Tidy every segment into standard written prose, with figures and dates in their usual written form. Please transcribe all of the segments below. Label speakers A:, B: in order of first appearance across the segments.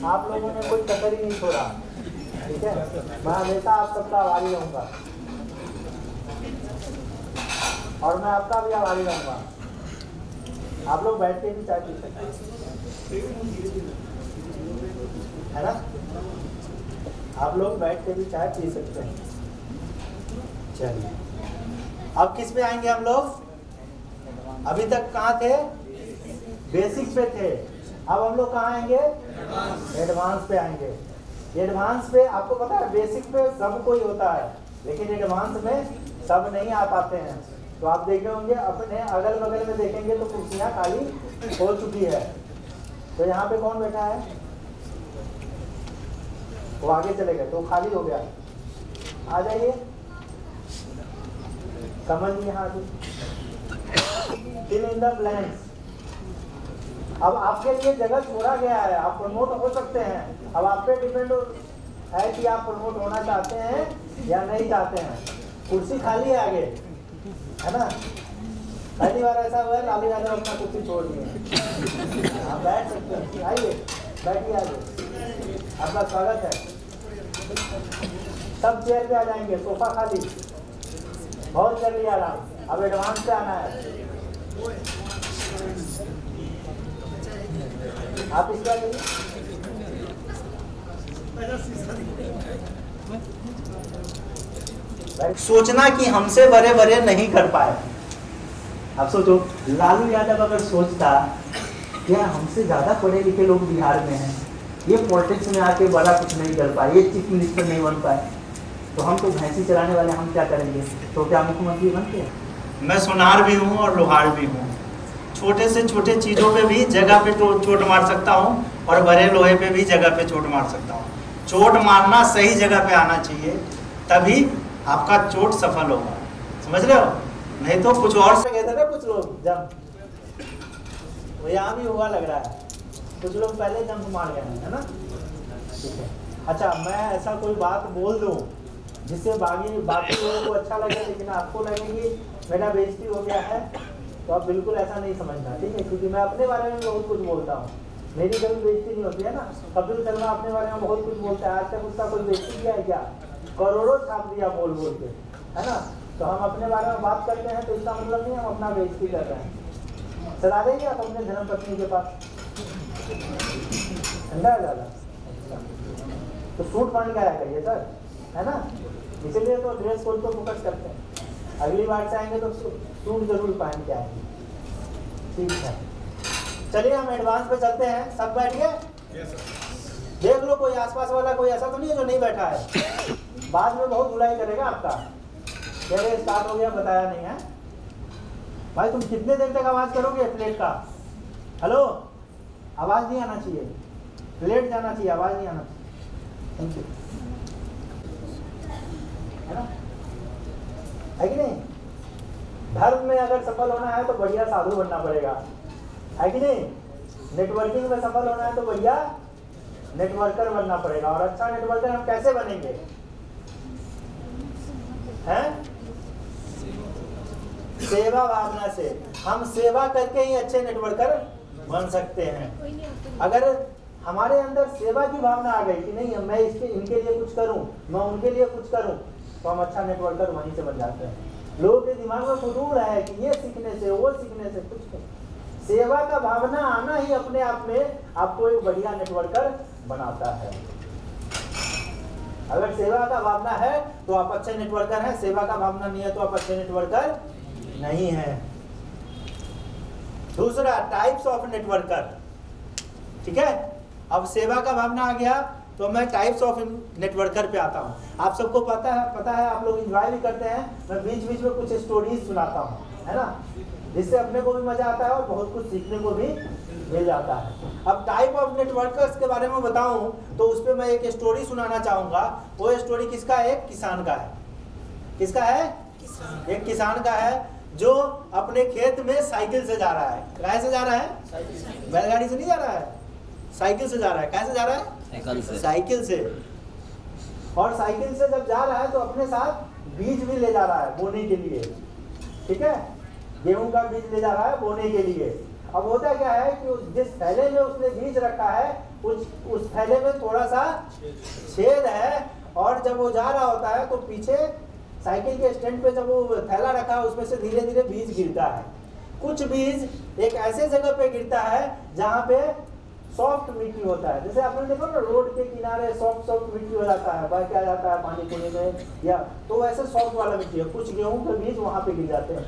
A: आप लोगों ने कोई कसर ही नहीं छोड़ा, ठीक है। मैं हमेशा आप सबका आभारी रहूंगा और मैं आपका भी आभारी रहूंगा। आप लोग बैठ के भी चाय पी सकते है ना, आप लोग बैठ के भी चाय पी सकते हैं। चलिए अब किस पे आएंगे हम लोग? अभी तक कहाँ थे? बेसिक पे थे। अब हम लोग कहाँ आएंगे? एडवांस पे आएंगे। एडवांस पे आपको पता है बेसिक पे सब कोई होता है, लेकिन एडवांस में सब नहीं आ पाते हैं। तो आप देखे होंगे अपने अगल बगल में देखेंगे तो कुर्सियाँ खाली हो चुकी है। तो यहाँ पे कौन बैठा है? वो आगे चले गए तो खाली हो गया। आ जाइए, समझ में यहाँ फिल इन द ब्लैंक्स। अब आपके लिए जगह छोड़ा गया है, आप प्रमोट हो सकते हैं। अब आप पे डिपेंड है कि आप प्रमोट होना चाहते हैं या नहीं चाहते हैं। कुर्सी खाली है आगे, है ना। पहली बार ऐसा हुआ है लालू यादव अपना कुर्सी छोड़ दिए। आप बैठ सकते हैं, आइए बैठिए, आइए, आपका स्वागत है। सब चेयर पे आ जाएंगे, सोफा खाली, बहुत जल्दी आराम। अब एडवांस पे आना है। आप इसका सोचना कि हमसे बड़े बड़े नहीं कर पाए। आप सोचो लालू यादव अगर सोचता क्या हमसे ज्यादा पढ़े लिखे लोग बिहार में हैं, ये पॉलिटिक्स में आके बड़ा कुछ नहीं कर पाए, ये चीफ मिनिस्टर नहीं बन पाए, तो हम तो भैंसी चलाने वाले हम क्या करेंगे? तो क्या मुख्यमंत्री बनते? मैं सुनार भी हूँ और लोहार भी हूँ। छोटे से छोटे चीज़ों पे भी जगह पे चोट मार सकता हूँ और बड़े लोहे पे भी जगह पे चोट मार सकता हूँ। चोट मारना सही जगह पे आना चाहिए, तभी आपका चोट सफल होगा। समझ रहे हो? नहीं तो कुछ और से कहते ना कुछ लोग जंप, वो यहाँ भी हुआ लग रहा है। कुछ लोग पहले जंप मार गए हैं, है ना। ठीक है, अच्छा मैं ऐसा कोई बात बोल दूँ जिससे बाकी लोगों को अच्छा लगे, लेकिन आपको लगे कि मेरा बेइज्जती हो गया है, तो आप बिल्कुल ऐसा नहीं समझना, ठीक है। क्योंकि मैं अपने बारे में बहुत कुछ बोलता हूँ, मेरी कभी बेइज्जती नहीं होती है ना। कपिल शर्मा अपने बारे में बहुत कुछ बोलता है, आज तक उसका कोई बेइज्जती किया है क्या? करोड़ों छाप दिया बोल बोल के, है ना। तो हम अपने बारे में बात करते हैं तो इसका मतलब नहीं हम अपना बेइज्जती कर रहे हैं। चला देंगे आप अपने धर्मपत्नी के पास, ठंडा है ज़्यादा, तो सूट पहन के आया करिए सर, है ना। इसीलिए तो ड्रेस कोड को फोकस करते हैं। अगली बार से आएंगे तो सूट जरूर पहन के आएंगे, ठीक है। चलिए हम एडवांस पे चलते हैं। सब बैठ गए? देख लो कोई आसपास वाला कोई ऐसा तो नहीं है जो नहीं बैठा है। बाद में बहुत धुलाई करेगा आपका, कह रहे स्टार्ट हो गया बताया नहीं है। भाई तुम कितने देर तक आवाज करोगे प्लेट का? हेलो, आवाज नहीं आना चाहिए, प्लेट जाना चाहिए, आवाज नहीं आना चाहिए। थैंक यू, है ना, है कि नहीं। धर्म में अगर सफल होना है तो बढ़िया साधु बनना पड़ेगा, है कि नहीं। नेटवर्किंग में सफल होना है तो बढ़िया नेटवर्कर बनना पड़ेगा। और अच्छा नेटवर्कर हम कैसे बनेंगे? हैं? सेवा भावना से। हम सेवा करके ही अच्छे नेटवर्कर बन सकते हैं। अगर हमारे अंदर सेवा की भावना आ गई कि नहीं मैं इनके लिए कुछ करूं, मैं उनके लिए कुछ करूं, तो हम अच्छा नेटवर्कर वहीं से बन जाते हैं। लोगों के दिमाग में फुरूर है कि ये सीखने से वो सीखने से, कुछ नहीं। सेवा का भावना आना ही अपने आप में आपको एक बढ़िया नेटवर्कर बनाता है। अगर सेवा का भावना है तो आप अच्छे नेटवर्कर हैं, सेवा का भावना नहीं है तो आप अच्छे नेटवर्कर नहीं हैं। दूसरा टाइप्स ऑफ नेटवर्कर, ठीक है। अब सेवा का भावना आ गया तो मैं टाइप्स ऑफ नेटवर्कर पे आता हूँ। आप सबको पता है, आप लोग एंजॉय भी करते हैं। मैं बीच बीच में कुछ स्टोरीज सुनाता हूँ, है ना, जिससे अपने को भी मजा आता है और बहुत कुछ सीखने को भी मिल जाता है। अब टाइप ऑफ नेटवर्कर्स के बारे में बताऊं तो उस पर मैं एक स्टोरी सुनाना चाहूंगा। वो स्टोरी किसका है? एक किसान का है। किसका है? एक किसान का है जो अपने खेत में साइकिल से जा रहा है। कैसे जा रहा है? बैलगाड़ी से नहीं जा रहा है, साइकिल से जा रहा है। कैसे जा रहा है? साइकिल से। और साइकिल से जब जा रहा है तो अपने साथ बीज भी ले जा रहा है बोने के लिए, ठीक है। गेहूं का बीज ले जा रहा है बोने के लिए। अब होता क्या है कि जिस थैले में उसने बीज रखा है उस थैले में थोड़ा सा छेद है, और जब वो जा रहा होता है तो पीछे साइकिल के स्टैंड पे जब वो थैला रखा है उसमें से धीरे धीरे बीज गिरता है। कुछ बीज एक ऐसे जगह पे गिरता है जहाँ पे सॉफ्ट मिट्टी होता है, जैसे आपने देखा ना रोड के किनारे सॉफ्ट मिट्टी हो जाता है, बह क्या जाता है पानी पुनी में, या तो वैसे सॉफ्ट वाला मिट्टी है। कुछ गेहूं के बीज वहाँ पे गिर जाते हैं।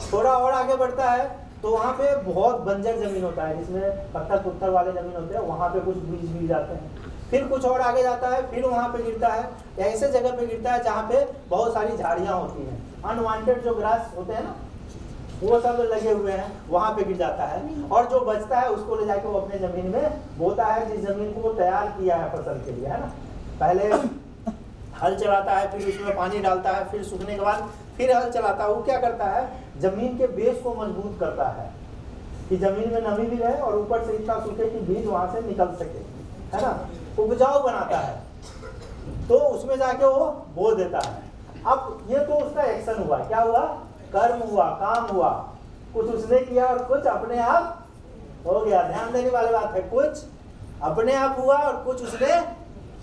A: थोड़ा और आगे बढ़ता है तो वहाँ पे बहुत बंजर जमीन होता है जिसमें पत्थर पुत्थर वाले जमीन होते हैं, वहाँ पे कुछ बीज गिर जाते हैं। फिर कुछ और आगे जाता है, फिर वहाँ पे गिरता है, ऐसे जगह पे गिरता है जहाँ पे बहुत सारी झाड़ियाँ होती हैं, अनवांटेड जो ग्रास होते हैं ना वो सब लगे हुए हैं, वहाँ पे गिर जाता है। और जो बचता है उसको ले जाके वो अपने जमीन में बोता है, जिस जमीन को वो तैयार किया है फसल के लिए, है ना। पहले हल चलाता है, फिर उसमें पानी डालता है, फिर सूखने के बाद फिर हल चलाता है। वो क्या करता है, जमीन के बेस को मजबूत करता है कि जमीन में नमी भी रहे और ऊपर से इतना सूखे कि बीज वहां से निकल सके, है ना। उपजाऊ बनाता है, तो उसमें जाके वो बो देता है। अब ये तो उसका एक्शन हुआ, क्या हुआ, कर्म हुआ, काम हुआ, कुछ उसने किया और कुछ अपने आप हो गया। ध्यान देने वाली बात है, कुछ अपने आप हुआ और कुछ उसने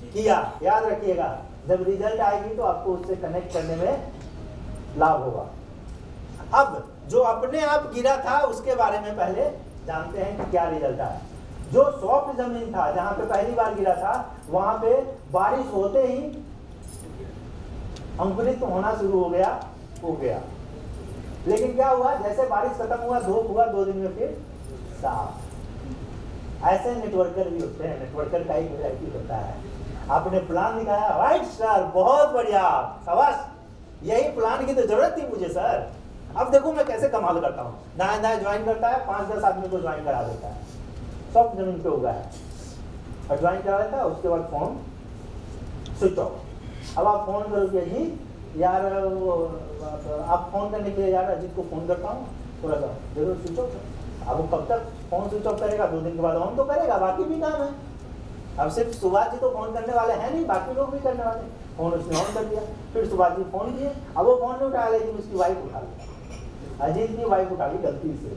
A: किया। याद रखिएगा, जब रिजल्ट आएगी तो आपको उससे कनेक्ट करने में लाभ होगा। अब जो अपने आप गिरा था उसके बारे में पहले जानते हैं कि क्या रिजल्ट आया। जो सॉफ्ट जमीन था, जहां पे पहली बार गिरा था, वहां पे बारिश होते ही अंकुरित होना शुरू हो गया। लेकिन क्या हुआ, जैसे बारिश खत्म हुआ, धूप हुआ, 2 दिन में फिर साफ। ऐसे नेटवर्कर भी होते हैं, नेटवर्कर का एक वैरायटी होता है। आपने प्लान दिखाया, राइट सर, बहुत बढ़िया, शाबाश, यही प्लान की तो जरूरत थी मुझे सर। अब देखो मैं कैसे कमाल करता हूँ। नया ज्वाइन करता है, 5-10 आदमी को ज्वाइन करा देता है, सॉफ्ट जमीन पे होगा है, और ज्वाइन करा देता है। उसके बाद फोन स्विच ऑफ। अब आप फोन करोगे, जी यार वो आप फोन करने के लिए यार अजीत को फोन करता हूँ, थोड़ा सा जरूर स्विच ऑफ। अब वो कब तक फोन स्विच ऑफ करेगा, 2 दिन के बाद ऑन तो करेगा, बाकी भी काम है। अब सिर्फ सुभाष जी तो फोन करने वाले हैं नहीं, बाकी लोग भी करने वाले। फोन उसने ऑन कर दिया, फिर सुभाष जी फोन किए, अब वो फोन नहीं उठाया, लेकिन उसकी वाइफ उठा ली, अजीत की वाइफ उठा ली गलती से।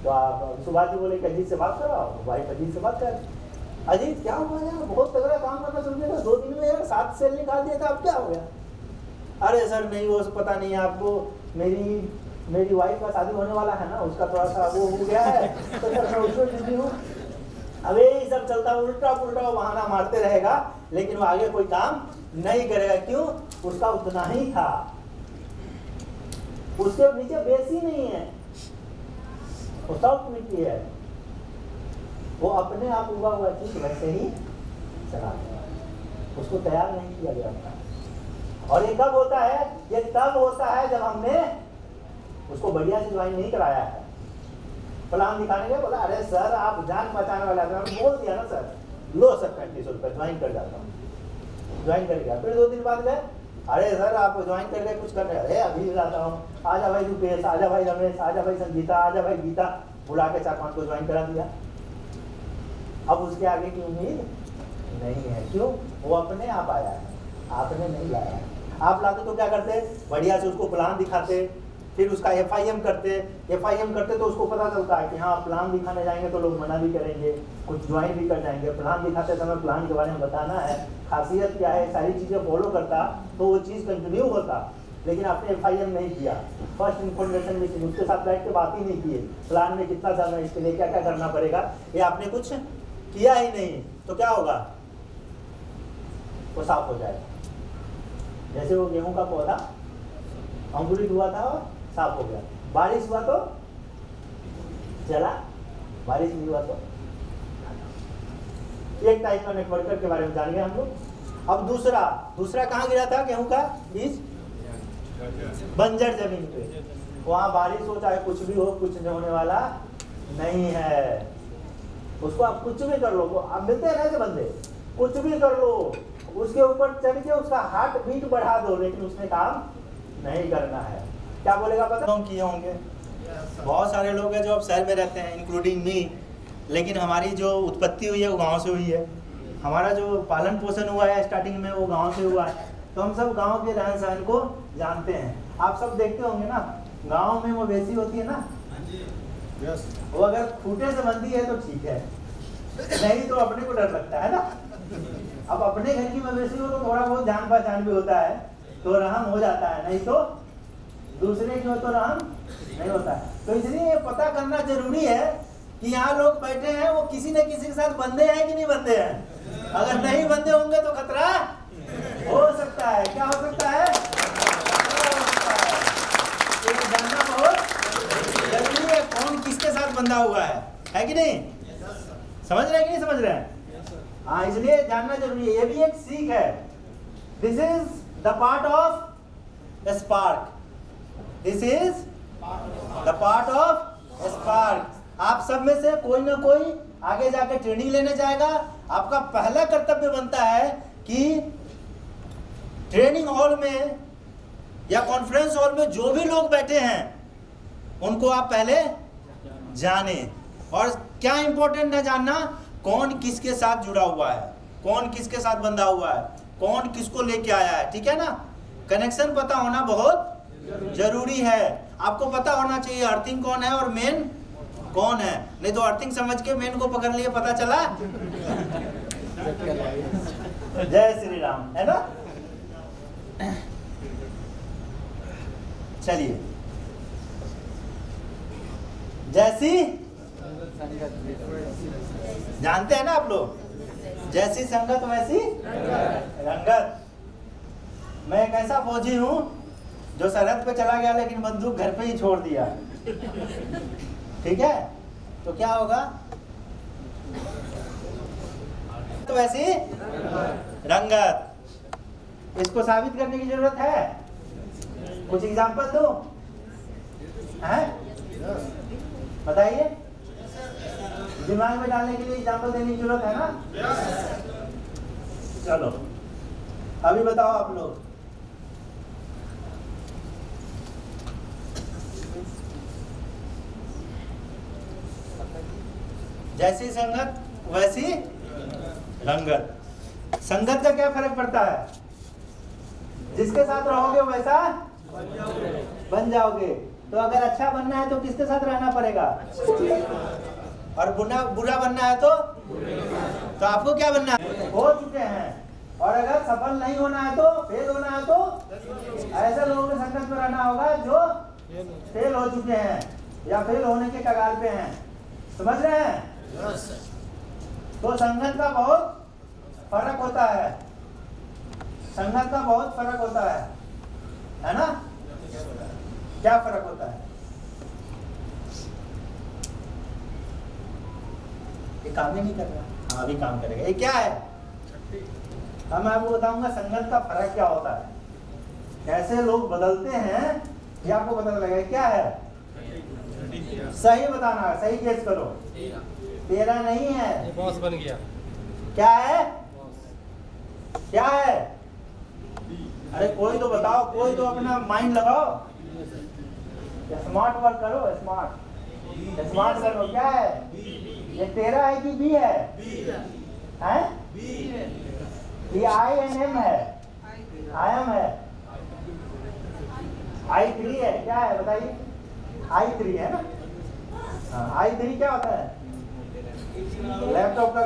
A: तो आप सुभाष जी बोले कि अजीत से बात करो, वाइफ अजीत से बात कर। अजीत क्या हुआ यार, बहुत तगड़ा काम करना शुरू किया, 2 दिन में यार 7 सेल निकाल दिया था, अब क्या हो गया। अरे सर नहीं, वो पता नहीं है आपको, मेरी वाइफ का शादी होने वाला है ना, उसका थोड़ा सा वो हो गया है, तो सर मैं उसमें बिजी हूँ। अब यही सब चलता, उल्टा पुल्टा बहाना मारते रहेगा, लेकिन वो आगे कोई काम नहीं करेगा। क्यों, उसका उतना ही था, उसके नीचे बेस ही नहीं है, वो सॉफ्ट मिट्टी है, वो अपने आप उगा हुआ चीज वैसे ही चला गया, उसको तैयार नहीं किया गया था। और ये कब होता है, ये तब होता है जब हमने उसको बढ़िया से ज्वाइन नहीं कराया है। प्लान दिखाने के बोला, अरे सर आप जान बचाने वाला था, बोल दिया ना सर, लो सर 3500 रुपये ज्वाइन कर जाता हूँ। ज्वाइन कर गया, फिर 2 दिन बाद गए, अरे सर आप ज्वाइन कर गए, कुछ कर रहे, अरे अभी जाता हूँ, आजा भाई रुपेश, आजा भाई रमेश, आजा भाई संगीता, आजा भाई गीता, बुला के 4-5 को ज्वाइन करा दिया। अब उसके आगे की उम्मीद नहीं है। क्यों, वो अपने आप आया है, आपने नहीं लाया है। आप लाते तो क्या करते, बढ़िया से उसको प्लान दिखाते, फिर उसका FIM करते तो उसको पता चलता है कि हाँ प्लान दिखाने जाएंगे तो लोग मना भी करेंगे, कुछ ज्वाइन भी कर जाएंगे। प्लान दिखाते समय प्लान के बारे में बताना है, खासियत क्या है, सारी चीज़ें फॉलो करता तो वो चीज़ कंटिन्यू होता। लेकिन आपने FIM नहीं किया, फर्स्ट इन्फॉर्मेशन मिसिंग, उसके साथ बैठ के बात ही नहीं की, प्लान में कितना जाना है, इसके लिए क्या क्या करना पड़ेगा, ये आपने कुछ किया ही नहीं, तो क्या होगा, वो साफ हो जाएगा। जैसे वो गेहूं का पौधा अंकुरित हुआ था और साफ हो गया, बारिश हुआ तो चला, बारिश नहीं हुआ तो। एक टाइप का नेटवर्कर के बारे में जान गए हम लोग। अब दूसरा कहाँ गिरा था गेहूं का बीज, बंजर जमीन पे। वहां बारिश हो चाहे कुछ भी हो, कुछ नहीं होने वाला नहीं है। उसको आप कुछ भी कर लो, आप मिलते हैं ना ऐसे बंदे, कुछ भी कर लो, उसके ऊपर चढ़ के उसका हार्ट बीट बढ़ा दो, लेकिन उसने काम नहीं करना है। क्या बोलेगा पता किए होंगे, बहुत सारे लोग हैं जो अब शहर में रहते हैं, इंक्लूडिंग मी, लेकिन हमारी जो उत्पत्ति हुई है वो गांव से हुई है। हमारा जो पालन पोषण हुआ है स्टार्टिंग में वो गांव से हुआ है, तो हम सब गांव के रहन सहन को जानते हैं। आप सब देखते होंगे ना, गांव में मवेशी होती है ना, वो अगर खूटे से बंधी है तो ठीक है, नहीं तो अपने को डर लगता है ना। अब अपने घर की मवेशी हो तो थोड़ा बहुत जान पहचान भी होता है तो रहम हो जाता है, नहीं तो दूसरे की हो तो रहम नहीं होता है। तो इसलिए ये पता करना जरूरी है कि यहाँ लोग बैठे हैं वो किसी न किसी के साथ बंधे हैं कि नहीं बंधे हैं। अगर नहीं बंधे होंगे तो खतरा हो सकता है। क्या हो सकता है? ये जानना बहुत जरूरी है कौन किसके साथ बंधा हुआ है कि नहीं? समझ रहे हैं कि नहीं समझ रहे हैं? हाँ, इसलिए जानना जरूरी है। ये भी एक सीख है। This is the part of spark. This is the part of spark. आप सब में से कोई ना कोई आगे जाके ट्रेनिंग लेने जाएगा। आपका पहला कर्तव्य बनता है कि ट्रेनिंग हॉल में या कॉन्फ्रेंस हॉल में जो भी लोग बैठे हैं उनको आप पहले जाने। और क्या इंपॉर्टेंट है जानना, कौन किसके साथ जुड़ा हुआ है, कौन किसके साथ बंधा हुआ है, कौन किसको लेके आया है। ठीक है ना? कनेक्शन पता होना बहुत जरूरी है। आपको पता होना चाहिए अर्थिंग कौन है और मेन कौन है, नहीं तो अर्थिंग समझ के मेन को पकड़ लिए, पता चला जय श्री राम, है ना? चलिए, जैसी जानते हैं ना आप लोग, जैसी संगत वैसी रंगत। मैं एक ऐसा फौजी हूं जो सरहद पे चला गया लेकिन बंदूक घर पे ही छोड़ दिया। ठीक है, तो क्या होगा? तो वैसी रंगत। इसको साबित करने की जरूरत है? कुछ एग्जांपल दो, हैं? बताइए, दिमाग में डालने के लिए एग्जांपल देने की जरूरत है ना? चलो अभी बताओ आप लोग। जैसी संगत वैसी रंगत। संगत का क्या फर्क पड़ता है? जिसके साथ रहोगे वैसा बन जाओगे। तो अगर अच्छा बनना है तो किसके साथ रहना पड़ेगा? और बुरा बनना है तो आपको क्या बनना है? हो चुके हैं। और अगर सफल नहीं होना है तो, फेल होना है तो ऐसे लोगों के संगत में रहना होगा जो फेल हो चुके हैं या फेल होने के कगार पे हैं। समझ रहे हैं? तो संगत का बहुत फर्क होता है। संगत का बहुत फर्क होता है ना? क्या फर्क होता है? ये काम ही नहीं कर रहा। हाँ, अभी काम करेगा। ये क्या है? मैं आपको बताऊंगा संगत का फर्क क्या होता है, कैसे लोग बदलते हैं, ये आपको पता लगेगा। क्या है? सही बताना, सही गेस करो। तेरा नहीं है, बॉस बन गया। क्या है? क्या है? अरे कोई तो बताओ, कोई तो अपना माइंड लगाओ। स्मार्ट वर्क करो, स्मार्ट करो। क्या है? ये तेरा है कि बी है? हैं? ये INM है, IM है, I3 है। क्या है बताइए? I3 है ना? I3 क्या होता है? लैपटॉप का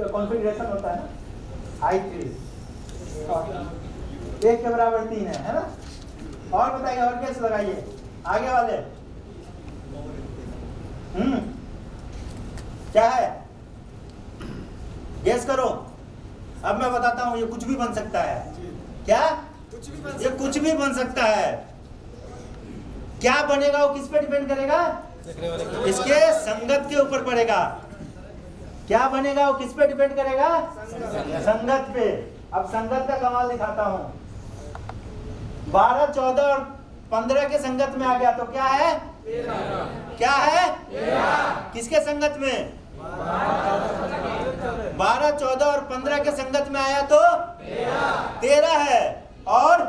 A: कॉन्फ़िगरेशन होता है ना, I3। 1 के बराबर 3 है ना? और बताइए, और कैसे लगाइए आगे वाले? क्या है? गेस करो। अब मैं बताता हूं, ये कुछ भी बन सकता है। क्या? ये कुछ भी बन सकता है। क्या बनेगा वो किस पे डिपेंड करेगा? इसके संगत के ऊपर पड़ेगा। क्या बनेगा वो किस पे डिपेंड करेगा? संगत पे। अब संगत का कमाल दिखाता हूं। 12, 14 और 15 के संगत में आ गया तो क्या है? क्या है? किसके संगत में? 12, 14 और 15 के संगत में आया तो 13 है। और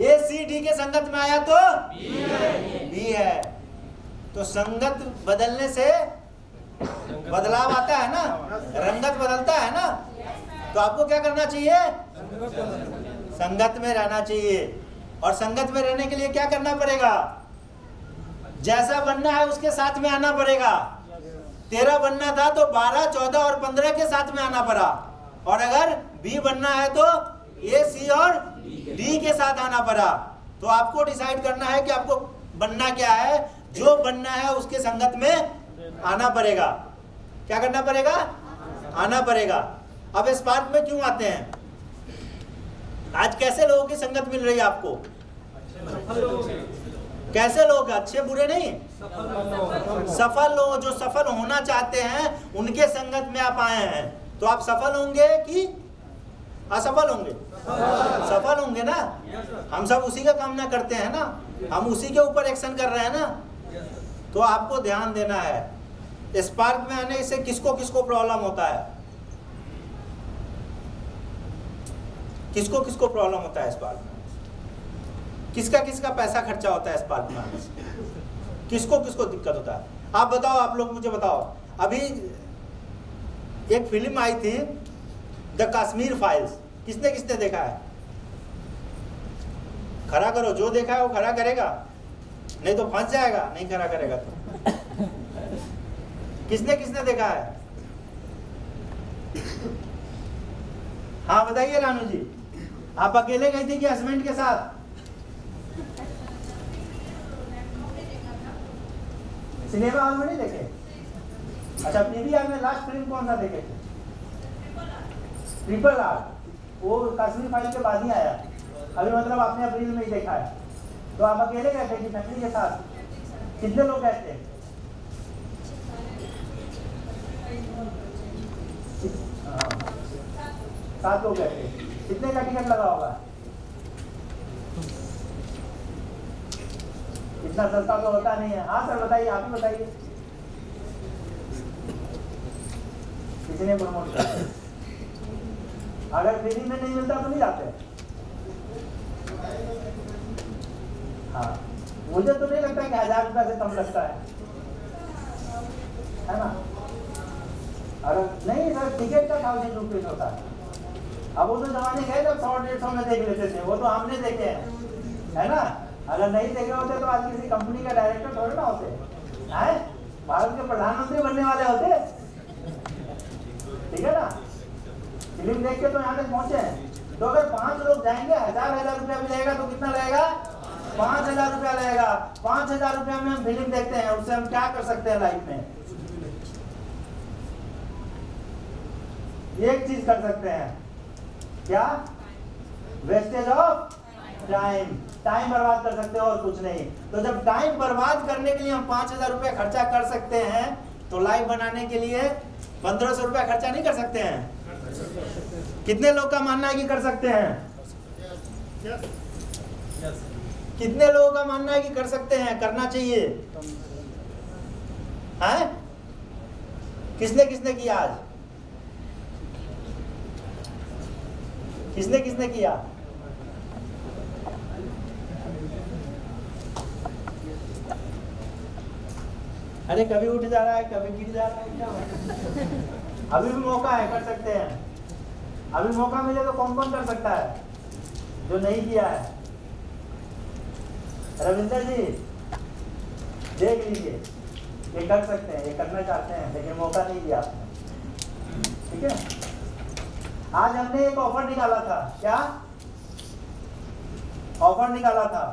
A: ACD के संगत में आया तो B है। तो संगत बदलने से बदलाव आता है ना, रंगत बदलता है ना। तो आपको क्या करना चाहिए? संगत में रहना चाहिए। और संगत में रहने के लिए क्या करना पड़ेगा? जैसा बनना है उसके साथ में आना पड़ेगा। 13 बनना था तो 12, 14 और 15 के साथ में आना पड़ा, और अगर बी बनना है तो ए, सी और डी के साथ आना पड़ा। तो आपको डिसाइड करना है कि आपको बनना क्या है। जो बनना है उसके संगत में आना पड़ेगा। क्या करना पड़ेगा? आना पड़ेगा। अब स्पार्क में क्यों आते हैं? आज कैसे लोगों की संगत मिल रही है आपको? कैसे लोग? अच्छे बुरे नहीं, सफल लोग, जो सफल होना चाहते हैं उनके संगत में आप आए हैं। तो आप सफल होंगे कि असफल होंगे? सफल होंगे ना। हम सब उसी का कामना करते हैं ना, हम उसी के ऊपर एक्शन कर रहे हैं ना। तो आपको ध्यान देना है स्पार्क में आने से किसको किसको प्रॉब्लम होता है, किसको किसको प्रॉब्लम होता है स्पार्क में, किसका किसका पैसा खर्चा होता है स्पार्क में आने से, किसको किसको दिक्कत होता है। आप बताओ, आप लोग मुझे बताओ। अभी एक फिल्म आई थी द कश्मीर फाइल्स, किसने किसने देखा है? खड़ा करो, जो देखा है वो खड़ा करेगा, नहीं तो फंस जाएगा, नहीं खड़ा करेगा तो। किसने किसने देखा है? हाँ बताइए रानू जी, आप अकेले गई थी कि हस्बैंड के साथ? सिनेमा हॉल में नहीं देखे? अच्छा, पीवीआर में लास्ट फिल्म कौन सा देखे थे? ट्रिपल आर, वो कश्मीर फाइल के बाद ही आया। अभी मतलब आपने अप्रैल में ही देखा है। तो आप अकेले गए थे कि फैमिली के साथ? कितने लोग गए थे? हाँ, 7 लोग गए थे। कितने का टिकट लगा होगा? इतना सस्ता तो होता नहीं है। हाँ सर बताइए, आप ही बताइए, किसी ने प्रमोट किया? अगर फ्री में नहीं मिलता तो नहीं जाते। हाँ, मुझे तो नहीं लगता कि 1000 रुपया से कम लगता है ना? अगर नहीं सर, टिकट का 1000 रुपीज होता है। अब वो तो जमाने गए जब 100-150 में देख लेते थे, वो तो हमने देखे हैं, है ना? अगर नहीं देखे होते तो आज किसी कंपनी का डायरेक्टर थोड़े ना होते हैं, भारत के प्रधानमंत्री बनने वाले होते। ठीक है ना? फिल्म देख के तो यहाँ तक पहुंचे हैं। तो अगर 5 लोग जाएंगे, 1000 रुपया भी लगेगा तो कितना लगेगा? 5000 रुपया लगेगा। 5000 रुपया में हम फिल्म देखते हैं, उससे हम क्या कर सकते हैं लाइफ में? एक चीज कर सकते हैं, क्या? वेस्टेज ऑफ टाइम, टाइम बर्बाद कर सकते हो और कुछ नहीं। तो जब टाइम बर्बाद करने के लिए हम 5000 रुपया खर्चा कर सकते हैं, तो लाइव बनाने के लिए 1500 रुपया खर्चा नहीं कर सकते हैं? कितने लोग का मानना है कि कर सकते हैं? कितने लोगों का मानना है कि कर सकते हैं, करना चाहिए? हैं? किसने किसने किया आज? किसने किसने किया? अरे कभी उठ जा रहा है, कभी गिर जा रहा है, क्या? अभी भी मौका है, कर सकते हैं। अभी मौका मिले तो कौन कौन कर सकता है जो नहीं किया है? रविंदर जी देख लीजिए, ये कर सकते हैं, ये करना चाहते हैं, लेकिन मौका नहीं दिया आपने। ठीक है, आज हमने एक ऑफर निकाला था। क्या ऑफर निकाला था?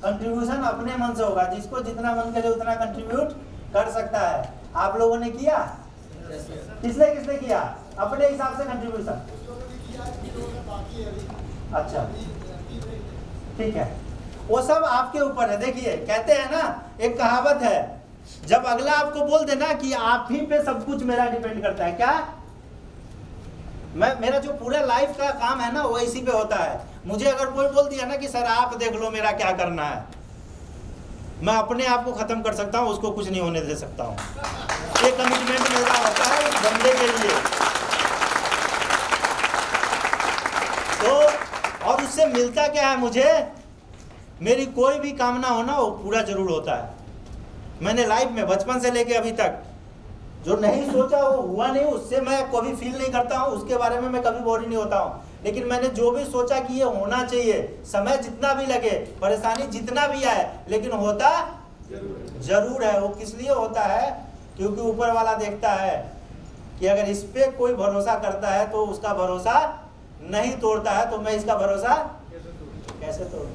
A: कंट्रीब्यूशन अपने मन से होगा, जिसको जितना मन करे उतना कंट्रीब्यूट कर सकता है। आप लोगों ने किया? किसने किसने किया? अपने हिसाब से कंट्रीब्यूशन। अच्छा ठीक है, वो सब आपके ऊपर है। देखिए कहते हैं ना, एक कहावत है, जब अगला आपको बोल देना कि आप ही पे सब कुछ मेरा डिपेंड करता है, क्या? मेरा जो पूरा लाइफ का काम है ना वो इसी पे होता है। मुझे अगर कोई बोल दिया ना कि सर आप देख लो मेरा क्या करना है, मैं अपने आप को खत्म कर सकता हूँ, उसको कुछ नहीं होने दे सकता हूँ। ये कमिटमेंट मेरा होता है उस बंदे के लिए। तो और उससे मिलता क्या है मुझे? मेरी कोई भी कामना हो ना वो पूरा जरूर होता है। मैंने लाइफ में बचपन से लेके अभी तक जो नहीं सोचा वो हुआ नहीं, उससे मैं कभी फील नहीं करता हूँ, उसके बारे में मैं कभी वरी नहीं होता हूँ। लेकिन मैंने जो भी सोचा कि ये होना चाहिए, समय जितना भी लगे, परेशानी जितना भी आए, लेकिन होता जरूर है। वो किस लिए होता है? क्योंकि ऊपर वाला देखता है कि अगर इस पे कोई भरोसा करता है तो उसका भरोसा नहीं तोड़ता है, तो मैं इसका भरोसा कैसे तोड़ूं?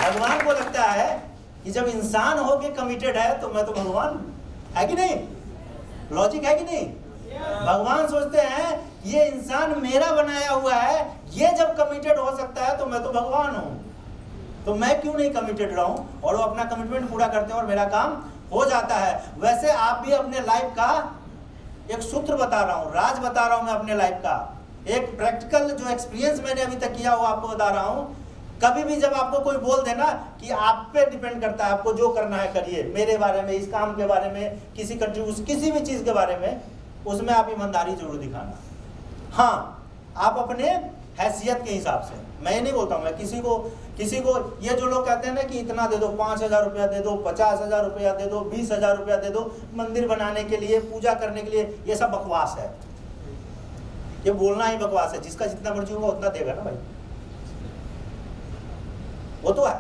A: भगवान को लगता है कि जब इंसान होके कमिटेड है तो मैं तो भगवान हूं, है कि नहीं? लॉजिक है कि नहीं? भगवान सोचते हैं ये इंसान मेरा बनाया हुआ है, ये जब कमिटेड हो सकता है तो मैं तो भगवान हूं, तो मैं क्यों नहीं कमिटेड रहूं? और वो अपना कमिटमेंट पूरा करते हैं और मेरा काम हो जाता है। वैसे आप भी अपने लाइफ का एक सूत्र बता रहा हूं, राज बता रहा हूं मैं अपने लाइफ का, एक प्रैक्टिकल जो एक्सपीरियंस मैंने अभी तक किया वो आपको बता रहा हूं। कभी भी जब आपको कोई बोल देना कि आप पे डिपेंड करता है, आपको जो करना है करिए, मेरे बारे में, इस काम के बारे में, किसी कंट्रीब्यूशन, किसी भी चीज के बारे में, उसमें आप ईमानदारी जरूर दिखाना। हाँ, आप अपने हैसियत के हिसाब से, मैं ये नहीं बोलता हूँ मैं किसी को ये जो लोग कहते हैं ना कि इतना दे दो, 5,000 रुपया दे दो, 50,000 रुपया दे दो, 20,000 रुपया दे दो मंदिर बनाने के लिए, पूजा करने के लिए, ये सब बकवास है। ये बोलना ही बकवास है। जिसका जितना मर्जी होगा उतना देगा ना भाई, वो तो है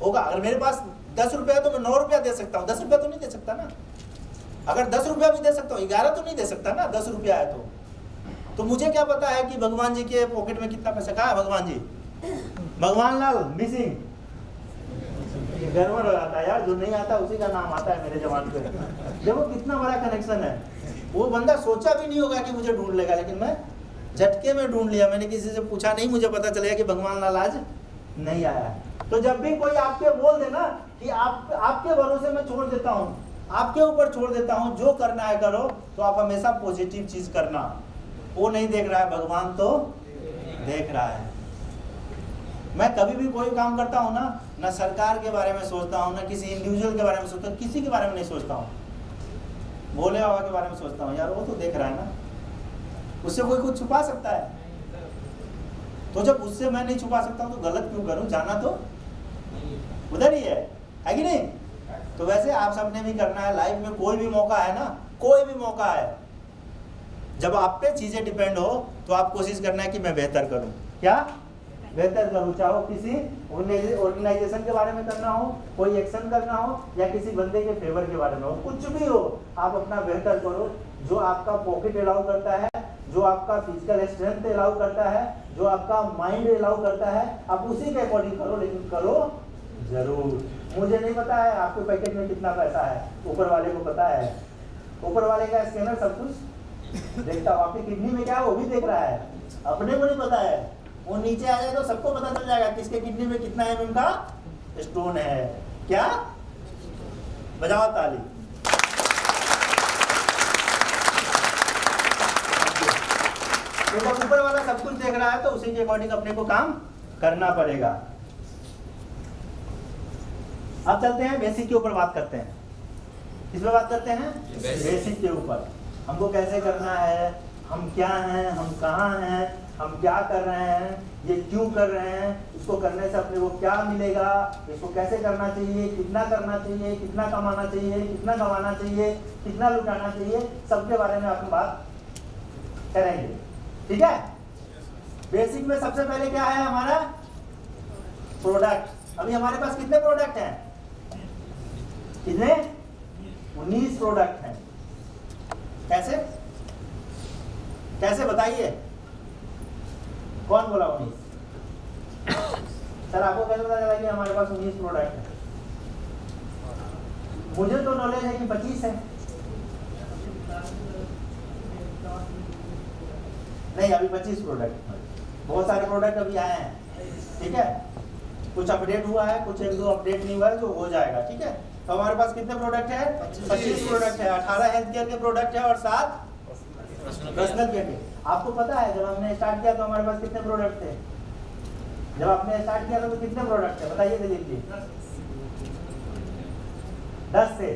A: होगा। अगर मेरे पास 10 रुपया तो मैं 9 रुपया दे सकता हूँ, 10 रुपया तो नहीं दे सकता ना। अगर 10 रुपया भी दे सकता हूँ, 11 तो नहीं दे सकता ना, 10 रुपया है तो मुझे क्या पता है कि भगवान जी के पॉकेट में कितना पैसा? कहा है भगवान जी? भगवान लाल मिसिंग। गड़बड़ हो जाता है यार, जो नहीं आता उसी का नाम आता है मेरे जवान पे। देखो कितना बड़ा कनेक्शन है। वो बंदा सोचा भी नहीं होगा कि मुझे ढूंढ लेगा, लेकिन मैं झटके में ढूंढ लिया। मैंने किसी से पूछा नहीं, मुझे पता चलेगा कि भगवान लाल आज नहीं आया है। तो जब भी कोई आपके बोल देना कि आपके भरोसे में छोड़ देता हूँ, आपके ऊपर छोड़ देता हूँ, जो करना है करो, तो आप हमेशा पॉजिटिव चीज करना। वो नहीं देख रहा है, भगवान तो देख रहा है। मैं कभी भी कोई काम करता हूँ ना सरकार के बारे में सोचता हूँ, ना किसी इंडिविजुअल के बारे में सोचता हूँ, किसी के बारे में नहीं सोचता हूँ। भोले बाबा के बारे में सोचता हूँ, यार वो तो देख रहा है ना, उससे कोई कुछ छुपा सकता है। तो जब उससे मैं नहीं छुपा सकता हूँ तो गलत क्यों करूँ? जाना तो उधर ही है कि नहीं? तो वैसे आप सबने भी करना है। लाइफ में कोई भी मौका है ना, कोई भी मौका है, जब आप पे चीजें डिपेंड हो तो आप कोशिश करना है कि मैं बेहतर करूं। क्या बेहतर करूं? चाहे किसी ऑर्गेनाइजेशन के बारे में करना हो, कोई एक्शन करना हो, या किसी बंदे के फेवर के बारे में हो, कुछ भी हो, आप अपना बेहतर करो। जो आपका पॉकेट अलाउ करता है, जो आपका फिजिकल स्ट्रेंथ अलाउ करता है, जो आपका माइंड अलाउ करता है, आप उसी के अकॉर्डिंग करो, लेकिन करो जरूर। मुझे नहीं पता है आपके पैकेट में कितना पैसा है, ऊपर वाले को पता है। ऊपर वाले का स्कैनर सब कुछ देखता हूँ। आपकी किडनी में क्या है वो भी देख रहा है, अपने को नहीं पता है। वो नीचे आ जाए तो सबको पता चल जाएगा किसके किडनी में कितना mm का स्टोन है। क्या? बजाओ ताली। तो जब ऊपर वाला सब कुछ देख रहा है तो उसी के अकॉर्डिंग अपने को काम करना पड़ेगा। अब चलते हैं बेसिक के ऊपर बात करते हैं। किस पे बात करते हैं? बेसिक के ऊपर। हमको कैसे करना है, हम क्या हैं, हम कहाँ हैं, हम क्या कर रहे हैं, ये क्यों कर रहे हैं, इसको करने से अपने को क्या मिलेगा, इसको कैसे करना चाहिए, कितना करना चाहिए, कितना कमाना चाहिए, कितना कमाना चाहिए, कितना लुटाना चाहिए, सबके बारे में अपन बात करेंगे। ठीक है? बेसिक में सबसे पहले क्या है हमारा? प्रोडक्ट। अभी हमारे पास कितने प्रोडक्ट हैं? कितने? 19 प्रोडक्ट हैं। कैसे कैसे बताइए? कौन बोला 19? सर आपको कैसे पता चला कि हमारे पास 19 प्रोडक्ट है? मुझे तो नॉलेज है कि 25 है। नहीं, अभी 25 प्रोडक्ट, बहुत सारे प्रोडक्ट अभी आए हैं। ठीक है, कुछ अपडेट हुआ है, कुछ एक दो अपडेट नहीं हुआ है, जो हो जाएगा। ठीक है, तो हमारे पास कितने प्रोडक्ट है? 25 प्रोडक्ट है। 18 हेल्थ केयर के प्रोडक्ट है और 7 पर्सनल केयर के। आपको पता है जब हमने स्टार्ट किया तो हमारे पास कितने प्रोडक्ट थे? जब आपने स्टार्ट किया तो कितने प्रोडक्ट थे बताइए दिलीप जी? 10 से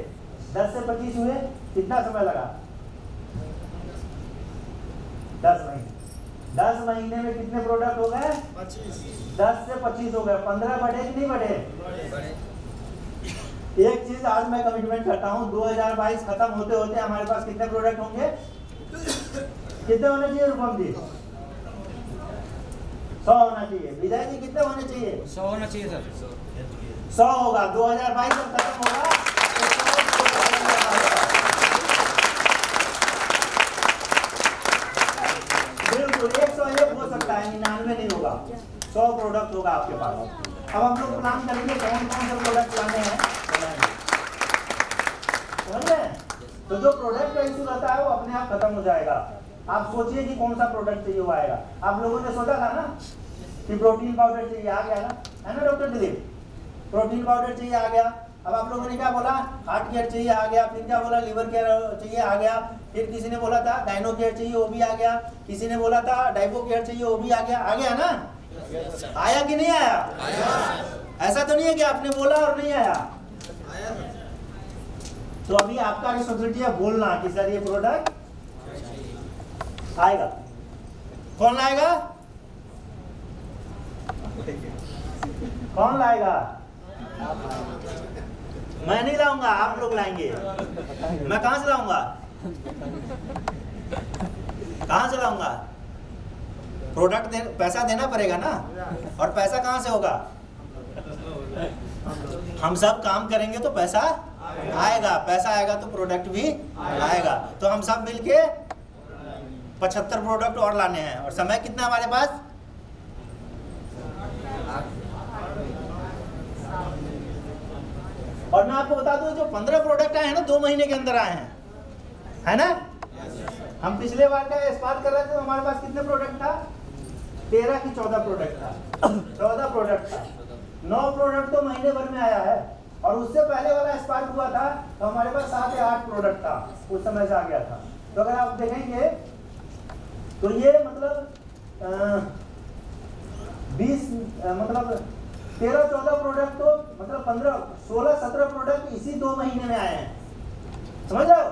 A: 25 हुए। कितना समय लगा? 10 महीने। 10 महीने में कितने प्रोडक्ट हो गए? 10 से 25 हो गए। 15 बढ़े कि नहीं बढ़े? एक चीज आज मैं कमिटमेंट करता हूँ, 2022 खत्म होते होते हमारे पास कितने प्रोडक्ट होंगे? कितने होने चाहिए रूपम जी? 100 होना चाहिए। विजय जी कितने होने चाहिए?
B: 100 होना चाहिए सर।
A: 100 होगा। 2022 जब खत्म होगा तो 100 बिल्कुल 101 हो सकता है, 99 नहीं होगा। 100 प्रोडक्ट होगा आपके पास। अब हम लोग प्लान करेंगे कौन कौन से प्रोडक्ट लाने हैं, समझ रहे हैं? तो जो प्रोडक्ट का इशू रहता है वो अपने आप खत्म हो जाएगा। आप सोचिए कि कौन सा प्रोडक्ट चाहिए, वो आएगा। आप लोगों ने सोचा था ना कि प्रोटीन पाउडर चाहिए, आ गया ना, है ना डॉक्टर दिलीप? प्रोटीन पाउडर चाहिए, आ गया। अब आप लोगों ने क्या बोला? हार्ट केयर चाहिए, आ गया। फिर क्या बोला? लिवर केयर चाहिए, आ गया। फिर किसी ने बोला था गायनो केयर चाहिए, वो भी आ गया। किसी ने बोला था डाइबो केयर चाहिए, वो भी आ गया। आ गया ना? आया कि नहीं आया? ऐसा तो नहीं है कि आपने बोला और नहीं आया। तो अभी आपका रिस्पॉन्सिबिलिटी है बोलना कि सर ये प्रोडक्ट आएगा। कौन लाएगा? कौन लाएगा? मैं नहीं लाऊंगा, आप लोग लाएंगे। मैं कहां से लाऊंगा? कहां से लाऊंगा? प्रोडक्ट पैसा देना पड़ेगा ना, और पैसा कहां से होगा? हम सब काम करेंगे तो पैसा आएगा। पैसा आएगा तो प्रोडक्ट भी आएगा। तो हम सब मिलके 75 प्रोडक्ट और लाने हैं। और समय कितना हमारे पास? और मैं आपको बता दूं जो 15 प्रोडक्ट आए हैं ना 2 महीने के अंदर आए हैं, है ना? हम पिछले बार का स्टार्ट कर रहे थे तो हमारे पास कितने प्रोडक्ट था? 13 की 14 प्रोडक्ट था। 14 प्रोडक्ट था। 9 प्रोडक्ट तो महीने भर में आया है। और उससे पहले वाला स्पार्क हुआ था तो हमारे पास 7 या 8 प्रोडक्ट था, उस समय से आ गया था। तो अगर आप देखेंगे तो ये मतलब 20 मतलब 13-14 प्रोडक्ट तो मतलब 15-16-17 प्रोडक्ट इसी 2 महीने में आए हैं, समझ रहे हो?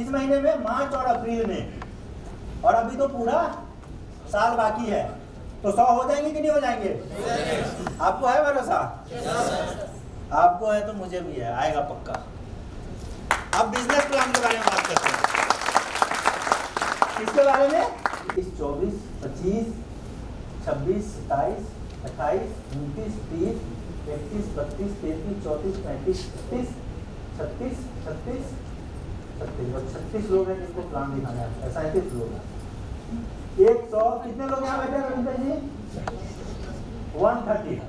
A: इस महीने में मार्च और अप्रैल में, और अभी तो पूरा साल बाकी है। तो 100 हो जाएंगे कि नहीं हो जाएंगे? आपको है भरोसा? आपको है तो मुझे भी है, आएगा पक्का। अब बिजनेस प्लान के बारे में बात करते हैं। किसके बारे में? 24, 25, 26, 27, 28, 29, 30, 31, 32, 33, 34, 35, 36, 36, 36, 36 लोग हैं जिनको प्लान दिखाना है। 37 लोग हैं। 100 कितने लोग यहाँ बैठे हैं रविंदर जी? 130।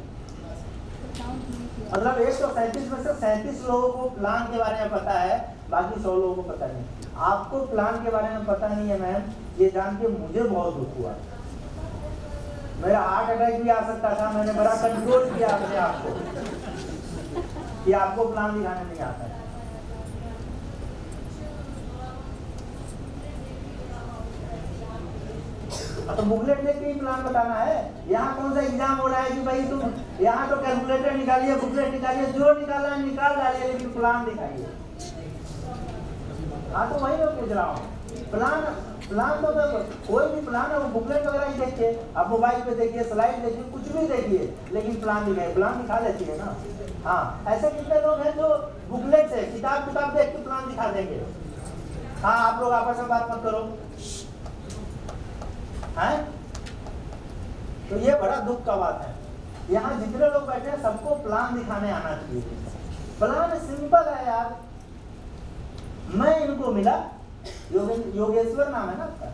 A: मतलब 137 में से 37 लोगों को प्लान के बारे में पता है, बाकी 100 लोगों को पता नहीं। आपको प्लान के बारे में पता नहीं है मैम, ये जान के मुझे बहुत दुख हुआ। मेरा हार्ट अटैक भी आ सकता था। मैंने बड़ा कंट्रोल किया अपने आप को कि आपको प्लान दिखाने नहीं आता है। तो बुकलेट देख के ही प्लान बताना है। यहाँ कौन सा एग्जाम हो रहा है कि भाई तुम यहाँ तो कैलकुलेटर निकालिए, बुकलेट निकालिए, जो निकालना है निकाल डालिए, लेकिन प्लान दिखाइए। हाँ तो वही मैं पूछ रहा हूँ। प्लान तो कोई भी प्लान है वो बुकलेट वगैरह ही देखिए, आप मोबाइल पे देखिए, स्लाइड देखिए, कुछ भी देखिए, लेकिन प्लान दिखाइए। प्लान दिखा देती है ना। हाँ, ऐसे कितने लोग हैं जो बुकलेट से किताब देख के प्लान दिखा देंगे? हाँ, आप लोग आपस में बात मत करो, है? तो ये बड़ा दुख का बात है। यहाँ जितने लोग बैठे हैं सबको प्लान दिखाने आना चाहिए। प्लान सिंपल है यार। मैं इनको मिला, योगेश्वर नाम है ना आपका,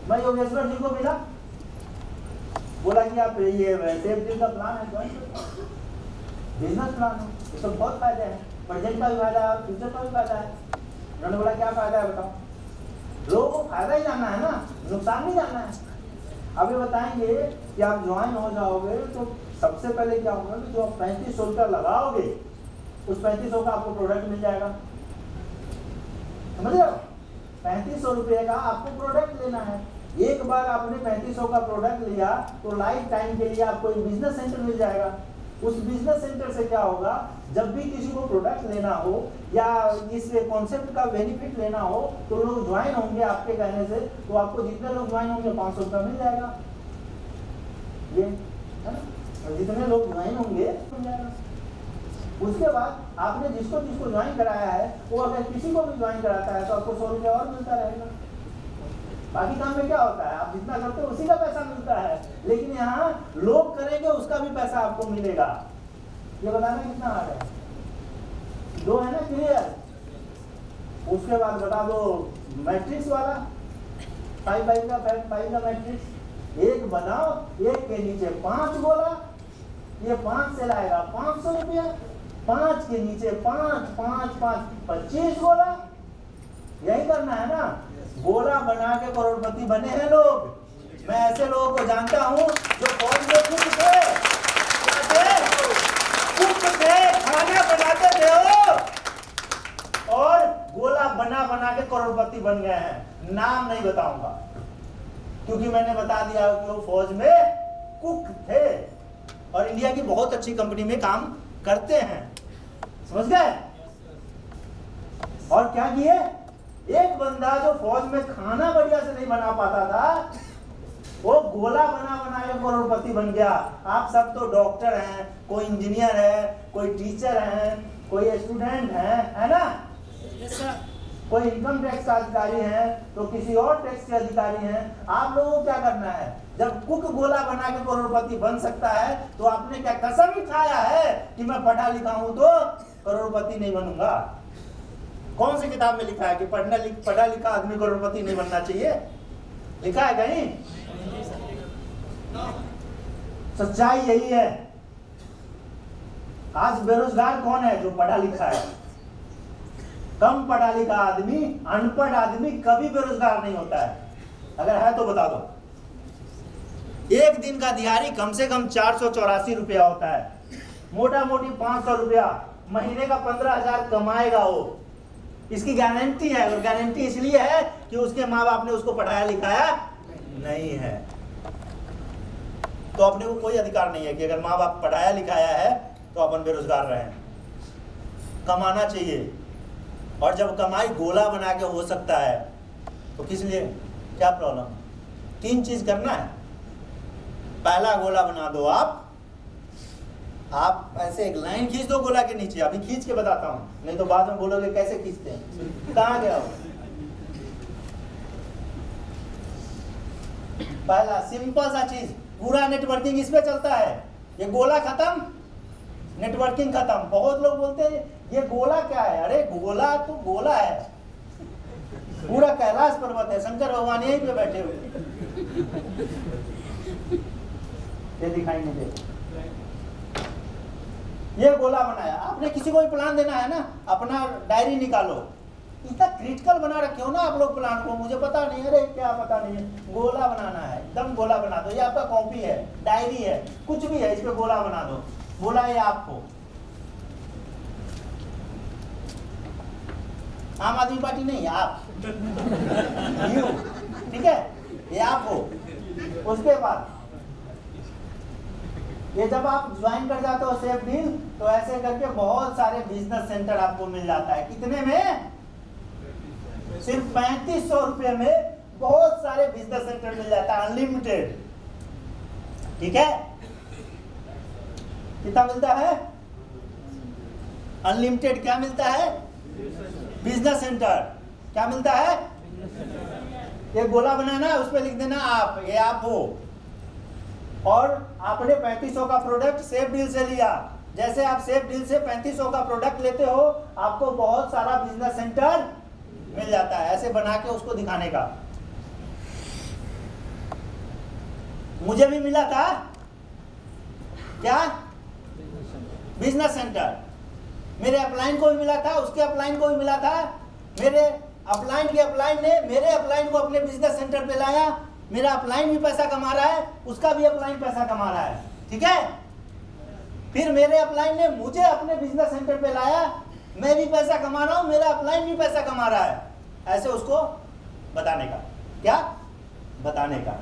A: मैं योगेश्वर जी को मिला, बोला कि आप ये सेफ का प्लान है, बिजनेस प्लान है, इसको बहुत फायदे हैं, प्रेजेंट का भी फायदा है, फ्यूचर का भी फायदा है। उन्होंने बोला क्या फायदा है बताओ? लोगों को फायदा ही जानना है ना, नुकसान नहीं जानना है। अभी बताएंगे कि आप ज्वाइन हो जाओगे तो सबसे पहले क्या होगा कि जो आप 3500 रुपया लगाओगे उस 3500 का आपको प्रोडक्ट मिल जाएगा, समझ रहे हो? 3500 रुपये का आपको प्रोडक्ट लेना है। एक बार आपने 3500 का प्रोडक्ट लिया तो लाइफ टाइम के लिए आपको एक बिजनेस सेंटर मिल जाएगा। उस बिजनेस सेंटर से क्या होगा, जब भी किसी को प्रोडक्ट लेना हो या इस कॉन्सेप्ट का बेनिफिट लेना हो तो लोग ज्वाइन होंगे आपके कहने से, तो आपको जितने लोग ज्वाइन होंगे 500 रुपया मिल जाएगा। ये है ना, और जितने लोग ज्वाइन होंगे मिल जाएगा। उसके बाद आपने जिसको ज्वाइन कराया है वो अगर किसी को भी ज्वाइन कराता है तो आपको 100 रुपया और मिलता रहेगा। बाकी काम में क्या होता है, आप जितना करते हो उसी का पैसा मिलता है, लेकिन यहाँ लोग करेंगे उसका भी पैसा आपको मिलेगा। ये बताना कितना हार्ड है? दो है ना क्लियर? उसके बाद बता दो मैट्रिक्स वाला, 5 का मैट्रिक्स। एक बनाओ, एक के नीचे 5 गोला, ये 5 से लाएगा 500 रुपया, 5 के नीचे 5 5 5 25 गोला। यही करना है ना? गोला बना के करोड़पति बने हैं लोग। मैं ऐसे लोगों को जानता हूं जो फौज में कुक थे, खाना बनाते थे वो, और गोला बना बना के करोड़पति बन गए हैं। नाम नहीं बताऊंगा क्योंकि मैंने बता दिया कि वो फौज में कुक थे और इंडिया की बहुत अच्छी कंपनी में काम करते हैं। समझ गए? और क्या किए? एक बंदा जो फौज में खाना बढ़िया से नहीं बना पाता था, वो गोला बना बना के करोड़पति बन गया। आप सब तो डॉक्टर हैं, कोई इंजीनियर है, कोई टीचर है, कोई स्टूडेंट है ना? कोई इनकम टैक्स का अधिकारी है तो किसी और टैक्स के अधिकारी हैं। आप लोगों को क्या करना है? जब कुक गोला बना के करोड़पति बन सकता है तो आपने क्या कसम खाया है कि मैं पढ़ा लिखा हूं तो करोड़पति नहीं बनूंगा? कौन सी किताब में लिखा है कि पढ़ा लिखा आदमी करोड़पति नहीं बनना चाहिए? लिखा है कहीं? सच्चाई यही है। आज बेरोजगार कौन है? जो पढ़ा लिखा है। कम पढ़ा लिखा आदमी, अनपढ़ आदमी कभी बेरोजगार नहीं होता है। अगर है तो बता दो। एक दिन का दिहाड़ी कम से कम 484 रुपया होता है, मोटा मोटी 500 रुपया, महीने का 15,000 कमाएगा वो। इसकी गारंटी है, और गारंटी इसलिए है कि उसके माँ बाप ने उसको पढ़ाया लिखाया नहीं है। तो अपने को कोई अधिकार नहीं है कि अगर माँ बाप पढ़ाया लिखाया है तो अपन बेरोजगार रहें। कमाना चाहिए, और जब कमाई गोला बना के हो सकता है तो किस लिए, क्या प्रॉब्लम? 3 चीज करना है। पहला गोला बना दो आप ऐसे एक लाइन खींच दो गोला के नीचे। अभी खींच के बताता हूं, नहीं तो बाद में बोलोगे कैसे खींचते हैं, कहां गया हो? पहला सिंपल सा चीज, पूरा नेटवर्किंग इस पे चलता है। ये गोला खत्म, नेटवर्किंग खत्म। बहुत लोग बोलते हैं ये गोला क्या है? अरे गोला तो गोला है, पूरा कैलाश पर्वत है, शंकर भगवान यहीं पे बैठे हुए। ये दिखाई नहीं दे। ये गोला बनाया आपने, किसी को भी प्लान देना है ना, अपना डायरी निकालो। इतना क्रिटिकल बना रखे हो ना आप लोग प्लान को, मुझे पता नहीं, अरे क्या पता नहीं है, गोला बनाना है, एकदम गोला बना दो। ये आपका कॉपी है, डायरी है, कुछ भी है, इस पे गोला बना दो। बोला ये आपको, आम आदमी पार्टी नहीं, आप ठीक है, ये आप हो। उसके बाद ये जब आप ज्वाइन कर जाते हो सेफ डील, तो ऐसे करके बहुत सारे बिजनेस सेंटर आपको मिल जाता है। कितने में? सिर्फ 3500 रुपये में बहुत सारे बिजनेस सेंटर मिल जाता है, अनलिमिटेड। ठीक है? कितना मिलता है? अनलिमिटेड। क्या मिलता है? Business centre. क्या मिलता है? ये गोला बनाना है, उस पर लिख देना आप, ये आप हो। और आपने 3500 का प्रोडक्ट सेफ डील से लिया। जैसे आप सेफ डील से 3500 का प्रोडक्ट लेते हो, आपको बहुत सारा बिजनेस सेंटर मिल जाता है। ऐसे बना के उसको दिखाने का। मुझे भी मिला था क्या? Business centre. मेरे अपलाइन को भी मिला था, उसके अपलाइन को भी मिला था। मेरे अपलाइन के अपलाइन ने मेरे अपलाइन को अपने बिजनेस सेंटर पे लाया। मेरा अपलाइन भी पैसा कमा रहा है, उसका भी अपलाइन पैसा कमा रहा है। ठीक है? फिर मेरे अपलाइन ने मुझे अपने बिजनेस सेंटर पे लाया, मैं भी पैसा कमा रहा हूं, मेरा अपलाइन भी पैसा कमा रहा है। ऐसे उसको बताने का। क्या बताने का?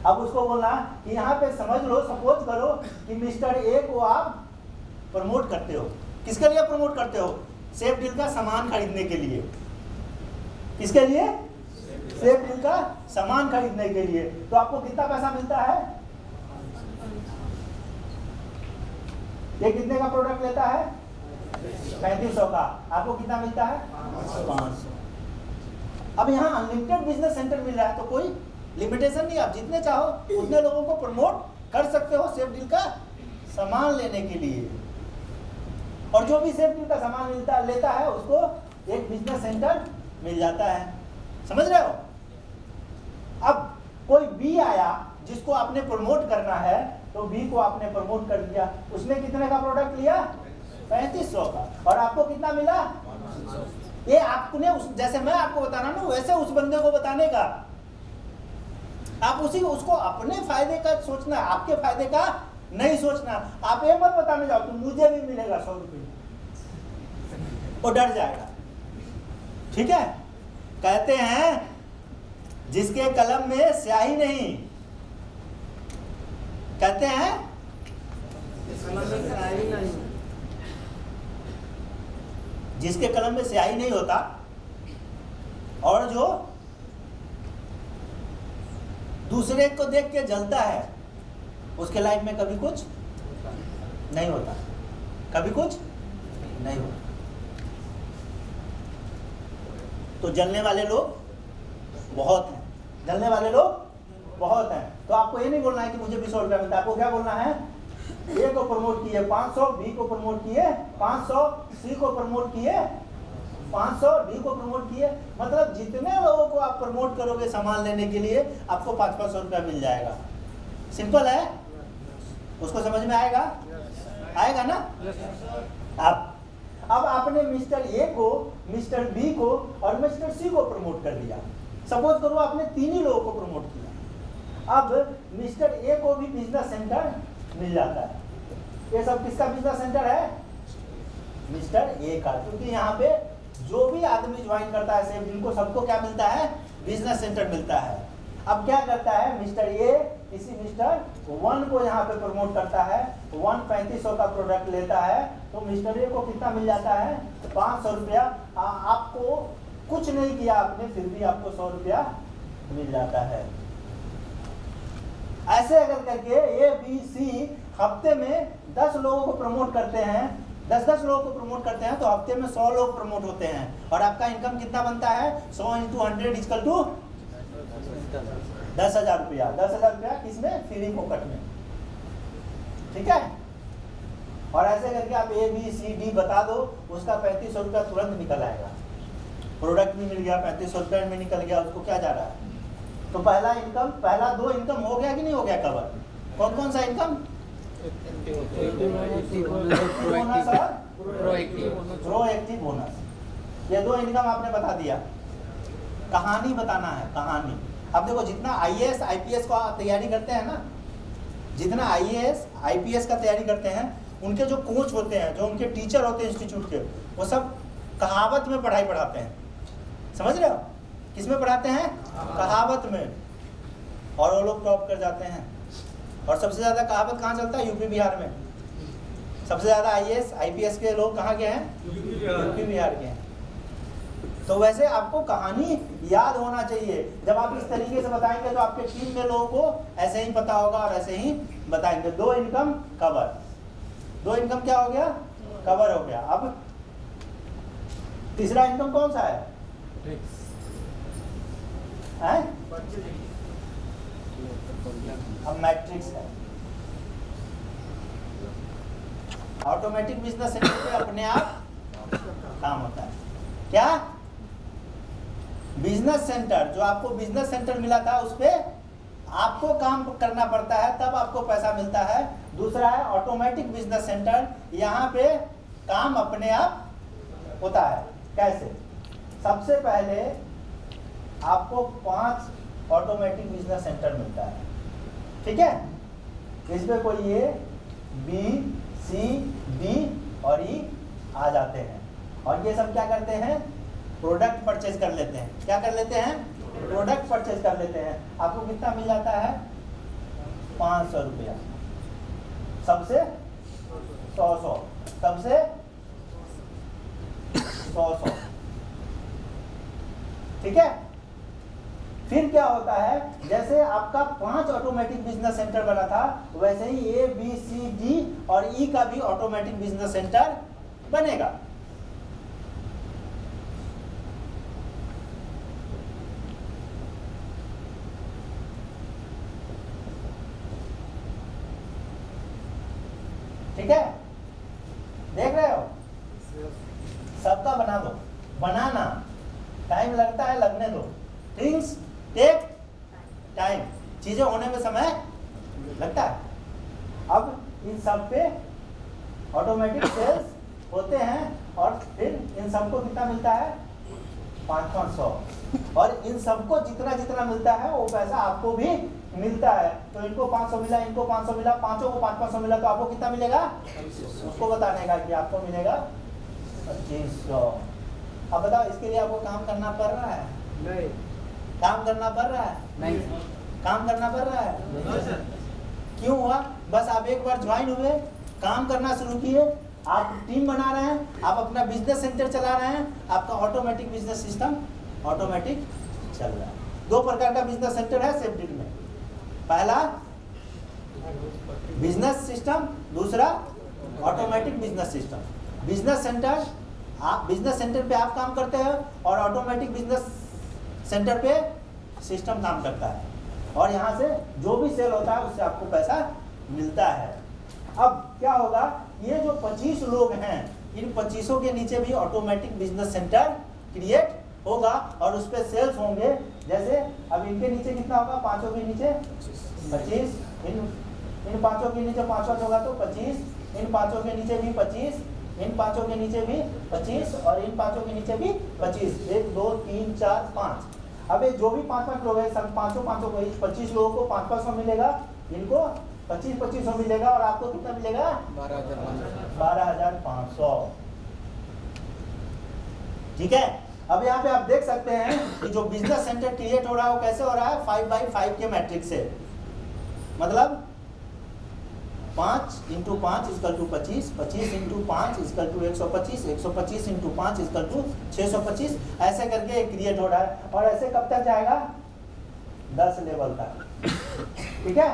A: अब उसको बोलना कि यहाँ पे समझ लो, सपोज करो कि मिस्टर ए को आप प्रमोट करते हो। किसके लिए प्रमोट करते हो? सेफ डील का सामान खरीदने के लिए। किसके लिए? सेफ डील का सामान खरीदने के लिए। तो आपको कितना पैसा मिलता है? ये कितने का प्रोडक्ट लेता है? 3500 का। आपको कितना मिलता है? 500। अब यहाँ अनलिमिटेड बिजनेस सेंटर मिल रहा है तो कोई लिमिटेशन नहीं, आप जितने चाहो उतने लोगों को प्रमोट कर सकते हो सेफ डील का सामान लेने के लिए। और जो भी सेफ डील का सामान लेता है उसको एक बिजनेस सेंटर मिल जाता है। समझ रहे हो? अब कोई बी आया जिसको आपने प्रमोट करना है, तो बी को आपने प्रमोट कर दिया, उसने कितने का प्रोडक्ट लिया? 3500 का। और आपको कितना मिला? ये आपने जैसे मैं आपको बताना ना वैसे उस बंदे को बताने का। आप उसको अपने फायदे का सोचना, आपके फायदे का नहीं सोचना। आप ये मत बताने जाओ कि मुझे भी मिलेगा 100 रुपये, वो डर जाएगा। ठीक है? कहते हैं जिसके कलम में स्याही नहीं, कहते हैं जिसके कलम में स्याही नहीं होता और जो दूसरे को देख के जलता है उसके लाइफ में कभी कुछ नहीं होता, कभी कुछ नहीं होता। तो जलने वाले लोग बहुत हैं, जलने वाले लोग बहुत हैं। तो आपको ये नहीं बोलना है कि मुझे भी 100 रुपया मिलता है। आपको क्या बोलना है? ए को प्रमोट किए 500, बी को प्रमोट किए 500, सी को प्रमोट किए 500, डी को प्रमोट किए। मतलब जितने लोगों को आप प्रमोट करोगे सामान लेने के लिए आपको 500 रुपया मिल जाएगा। सिंपल है? उसको समझ में आएगा? आएगा ना? अब आपने मिस्टर ए को, मिस्टर बी को और मिस्टर सी को प्रमोट कर दिया। सपोज करो आपने 3 ही लोगों को प्रमोट किया। अब मिस्टर ए को भी बिजनेस सेंटर मिल जाता है। ये सब किसका बिजनेस सेंटर है? मिस्टर ए का। क्योंकि यहाँ पे जो भी आदमी ज्वाइन करता है सेफ डील को, सबको क्या मिलता है? बिजनेस सेंटर मिलता है। अब क्या करता है मिस्टर ए, किसी मिस्टर 1 को यहाँ पे प्रमोट करता है, 3500 का प्रोडक्ट लेता है, तो मिस्टर ए को कितना मिल जाता है? 500 रुपया। आपको कुछ नहीं किया आपने, फिर भी आपको 100 रुपया मिल जाता है। ऐसे अगर करके ए बी सी हफ्ते में 10 लोगों को प्रमोट करते हैं, 10-10 लोगों को प्रमोट करते हैं, तो हफ्ते में 100 लोग प्रमोट होते हैं। और आपका इनकम कितना बनता है? 100 × 100 इक्वल टू 10,000 रुपया। 10,000 रुपया किसमें? फ्री फोकट में। ठीक है? और ऐसे करके आप ए बी सी डी बता दो, उसका 3500 रुपया तुरंत निकल आएगा। प्रोडक्ट भी मिल गया, 3500 रुपये में निकल गया, उसको क्या जा रहा है? तो पहला 2 इनकम हो गया कि नहीं हो गया कवर? कौन कौन सा इनकम? बोनस और प्रोएक्टिव बोनस। ये 2 इनकम आपने बता दिया। कहानी बताना है, कहानी। अब देखो जितना आईएएस आईपीएस का तैयारी करते हैं ना, जितना आईएएस आईपीएस का तैयारी करते हैं, उनके जो कोच होते हैं, जो उनके टीचर होते हैं इंस्टीट्यूट के, वो सब कहावत में पढ़ाई पढ़ाते हैं। समझ रहे हो? किस में पढ़ाते हैं? कहावत में। और वो लोग टॉप कर जाते हैं। और सबसे ज़्यादा कहावत कहाँ चलता है? यूपी बिहार में। सबसे ज़्यादा आईएएस आईपीएस के लोग कहाँ के हैं? यूपी बिहार के हैं। तो वैसे आपको कहानी याद होना चाहिए। जब आप इस तरीके से बताएंगे तो आपके टीम में लोगों को ऐसे ही पता होगा और ऐसे ही बताएंगे। 2 इनकम कवर। 2 इनकम क्या हो गया? कवर हो गया। अब तीसरा इनकम कौन सा है? अब मैट्रिक्स है। ऑटोमेटिक बिजनेस सेंटर पे अपने आप काम होता है। क्या? बिजनेस सेंटर, जो आपको बिजनेस सेंटर मिला था उस पे आपको काम करना पड़ता है, तब आपको पैसा मिलता है। दूसरा है ऑटोमेटिक बिजनेस सेंटर, यहाँ पे काम अपने आप होता है। कैसे? सबसे पहले आपको 5 ऑटोमेटिक बिजनेस सेंटर मिलता है। ठीक है? इसमें कोई ए बी सी डी और ई आ जाते हैं। और ये सब क्या करते हैं? प्रोडक्ट परचेज कर लेते हैं। क्या कर लेते हैं? प्रोडक्ट परचेज कर लेते हैं। आपको कितना मिल जाता है? 500 रुपया। सबसे 100, सबसे 100। ठीक है? फिर क्या होता है? जैसे आपका 5 ऑटोमेटिक बिजनेस सेंटर बना था, वैसे ही ए बी सी डी और ई का भी ऑटोमेटिक बिजनेस सेंटर बनेगा। सबका बना दो, बनाना टाइम लगता है, लगने दो। थिंग्स टेक टाइम, चीजें होने में समय लगता है। अब इन सब पे ऑटोमेटिक सेल्स होते हैं और फिर इन सबको कितना मिलता है? 500। और इन सबको जितना जितना मिलता है वो पैसा आपको भी मिलता है। तो इनको 500 मिला, इनको 500 मिला, पांचों को 500 मिला, तो आपको कितना मिलेगा? उसको बताने का कि आपको मिलेगा 2500। अब बताओ, इसके लिए आपको काम करना पड़ रहा है?
B: नहीं।
A: काम करना पड़ रहा है?
B: नहीं।
A: काम करना पड़ रहा है?
B: नहीं।
A: क्यों हुआ? बस आप एक बार ज्वाइन हुए, काम करना शुरू किए, आप टीम बना रहे हैं, आप अपना बिजनेस सेंटर चला रहे हैं, आपका ऑटोमेटिक बिजनेस सिस्टम ऑटोमेटिक चल रहा है। दो प्रकार का बिजनेस सेंटर है सेफडील में, पहला बिजनेस सिस्टम, दूसरा automatic business system. Business centre, आप बिजनेस सेंटर पे आप काम करते हैं और ऑटोमेटिक बिजनेस सेंटर पे सिस्टम काम करता है, और यहाँ से जो भी सेल होता है उससे आपको पैसा मिलता है। अब क्या होगा, ये जो 25 लोग हैं, इन 25 के नीचे भी ऑटोमेटिक बिजनेस सेंटर क्रिएट होगा और उस पर सेल्स होंगे। जैसे अब इनके नीचे कितना होगा? पांचों के नीचे 25, इन पांचों के नीचे 5 होगा तो 25, इन पांचों के नीचे भी 25, इन पांचों के नीचे भी 25 और इन पांचों के नीचे भी 25। 1 2 3 4 5। अब ये जो भी 5-5 लोग हैं, सब पांचों को 25 लोगों को 500 मिलेगा, इनको 2500 मिलेगा और आपको कितना मिलेगा? 12,500। ठीक है। अब यहाँ पे आप देख सकते हैं कि जो बिजनेस सेंटर क्रिएट हो रहा है वो कैसे हो रहा है? 5x5 के मैट्रिक्स से, मतलब 5 × 5 = 25, 25 × 5 = 125, 125 × 5 = 625। ऐसे करके क्रिएट हो रहा है और ऐसे कब तक जाएगा? 10 लेवल तक। ठीक है।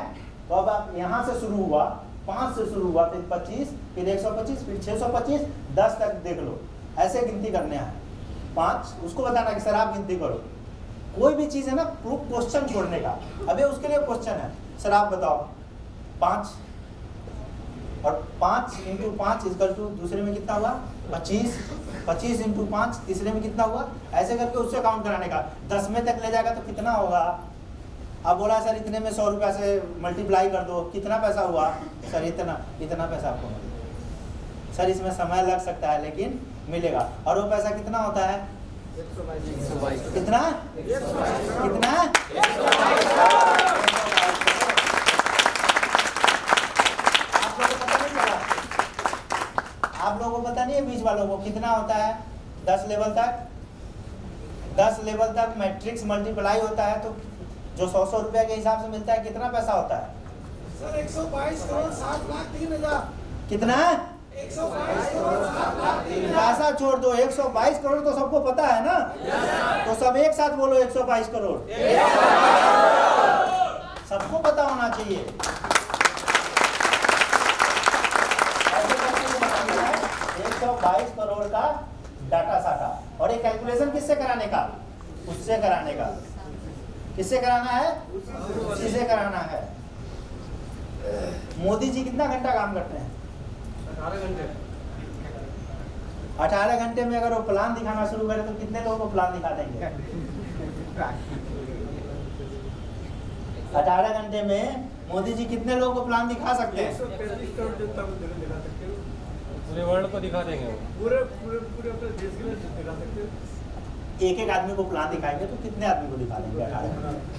A: तो अब आप यहाँ से शुरू हुआ, 5 से शुरू हुआ, फिर 25, फिर 125, फिर 625, 10 तक देख लो। ऐसे गिनती करने हैं। 5 उसको बताना कि सर आप गिनती करो। कोई भी चीज़ है ना, क्वेश्चन छोड़ने का। अबे उसके लिए क्वेश्चन है, सर आप बताओ 5 और 5 × 5 = दूसरे में कितना हुआ? 25, 25 × 5 तीसरे में कितना हुआ? ऐसे करके उससे काउंट कराने का। 10 में तक ले जाएगा तो कितना होगा? अब बोला सर इतने में 100 रुपया से मल्टीप्लाई कर दो, कितना पैसा हुआ? सर इतना पैसा आपको मिलेगा। सर इसमें समय लग सकता है लेकिन मिलेगा। और वो पैसा कितना होता है?
B: 122।
A: कितना? कितना? आप लोगों को पता नहीं है? बीच वालों को कितना होता है? 10 लेवल तक, 10 लेवल तक मैट्रिक्स मल्टीप्लाई होता है तो जो 100 रुपया के हिसाब से मिलता है, कितना पैसा होता है?
B: सर 122 करोड़ 7 लाख 3 हजार।
A: कितना?
B: 122 करोड़ 7 लाख 3 हजार।
A: पैसा छोड़ दो, 122 करोड़ तो सबको पता है ना? तो सब एक साथ बोलो 122 करोड़। सबको पता होना चाहिए। 122 करोड़ का डाटा साटा। और ये कैलकुलेशन किससे कराने का? उससे कराने का। किससे कराना है? उसी से कराना है। मोदी जी कितना घंटा काम करते हैं?
B: 18 घंटे।
A: 18 घंटे में अगर वो प्लान दिखाना शुरू करें तो कितने लोगों को प्लान दिखा देंगे? 18 घंटे में मोदी जी कितने लोगों को प्लान दिखा सकते हैं?
B: 133 करोड़ जनता को दिखा सकते हैं।
C: पूरे वर्ल्ड को दिखा देंगे वो।
B: पूरे अपने देश के लिए दिखा सकते हैं।
A: एक आदमी को प्लान दिखाएंगे तो कितने आदमी को दिखा देंगे? 18 घंटे।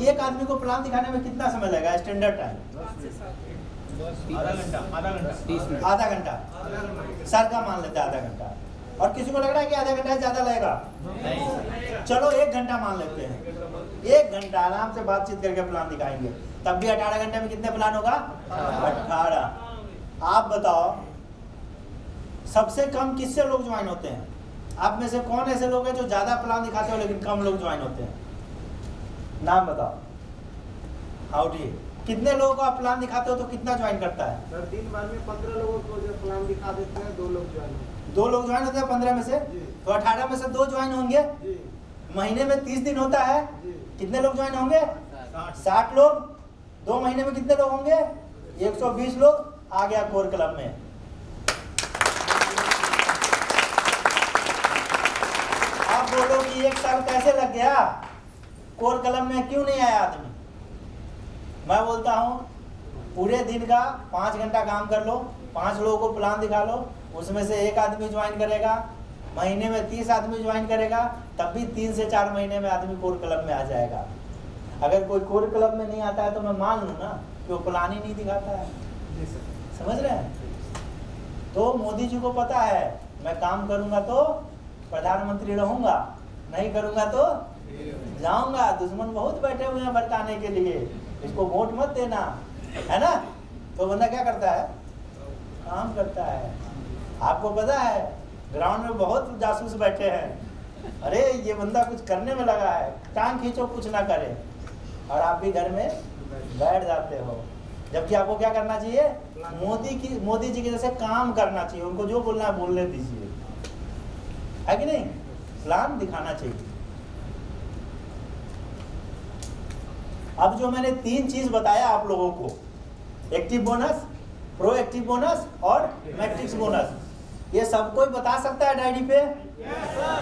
A: एक आदमी को प्लान दिखाने में कितना समय लगेगा? स्टैंडर्ड टाइम आधा घंटा। सर का मान लेते हैं आधा घंटा। और किसी को लग रहा है कि आधा घंटा ज्यादा लगेगा? चलो 1 घंटा मान लेते हैं। 1 घंटा आराम से बातचीत करके प्लान दिखाएंगे, तब भी 18 घंटे में कितने प्लान होगा? 18। आप बताओ सबसे कम किससे लोग ज्वाइन होते हैं? आप में से कौन ऐसे लोग हैं जो ज्यादा प्लान दिखाते हो लेकिन कम लोग ज्वाइन होते हैं? नाम बताओ। हाउ डी कितने लोगों को आप प्लान दिखाते हो तो कितना ज्वाइन करता है?
B: सर 3 बार में 15 लोगों को जो प्लान दिखा देते हैं, 2 लोग ज्वाइन होते हैं।
A: 2 लोग ज्वाइन होते हैं 15 में से?
B: जी।
A: तो 18 में से 2 ज्वाइन होंगे।
B: जी
A: महीने में 30 दिन होता है।
B: जी।
A: कितने लोग ज्वाइन होंगे? 60 लोग। 2 महीने में कितने लोग होंगे? 120 लोग। आ गया कोर क्लब में। आप बोलो कि 1 साल कैसे लग गया, कोर क्लब में क्यों नहीं आया आदमी? मैं बोलता हूँ पूरे दिन का 5 घंटा काम कर लो, 5 लोगों को प्लान दिखा लो, उसमें से 1 आदमी ज्वाइन करेगा, महीने में 30 आदमी ज्वाइन करेगा, तब भी 3 से 4 महीने में आदमी कोर क्लब में आ जाएगा। अगर कोई कोर क्लब में नहीं आता है तो मैं मान लूँ ना कि वो प्लान ही नहीं दिखाता है। समझ रहे हैं? तो मोदी जी को पता है मैं काम करूंगा तो प्रधानमंत्री रहूंगा, नहीं करूंगा तो जाऊंगा। दुश्मन बहुत बैठे हुए हैं भड़काने के लिए, इसको वोट मत देना, है ना? तो बंदा क्या करता है? काम करता है। आपको पता है ग्राउंड में बहुत जासूस बैठे हैं, अरे ये बंदा कुछ करने में लगा है, टांग खींचो कुछ ना करे, और आप भी घर में बैठ जाते हो। जबकि आपको क्या करना चाहिए? मोदी जी के जैसे काम करना चाहिए, उनको जो बोलना है बोलने दीजिए, है कि नहीं? प्लान दिखाना चाहिए। अब जो मैंने 3 चीज बताया आप लोगों को, एक्टिव बोनस, प्रोएक्टिव बोनस और मैट्रिक्स बोनस, ये सब कोई बता सकता है डायरी पे?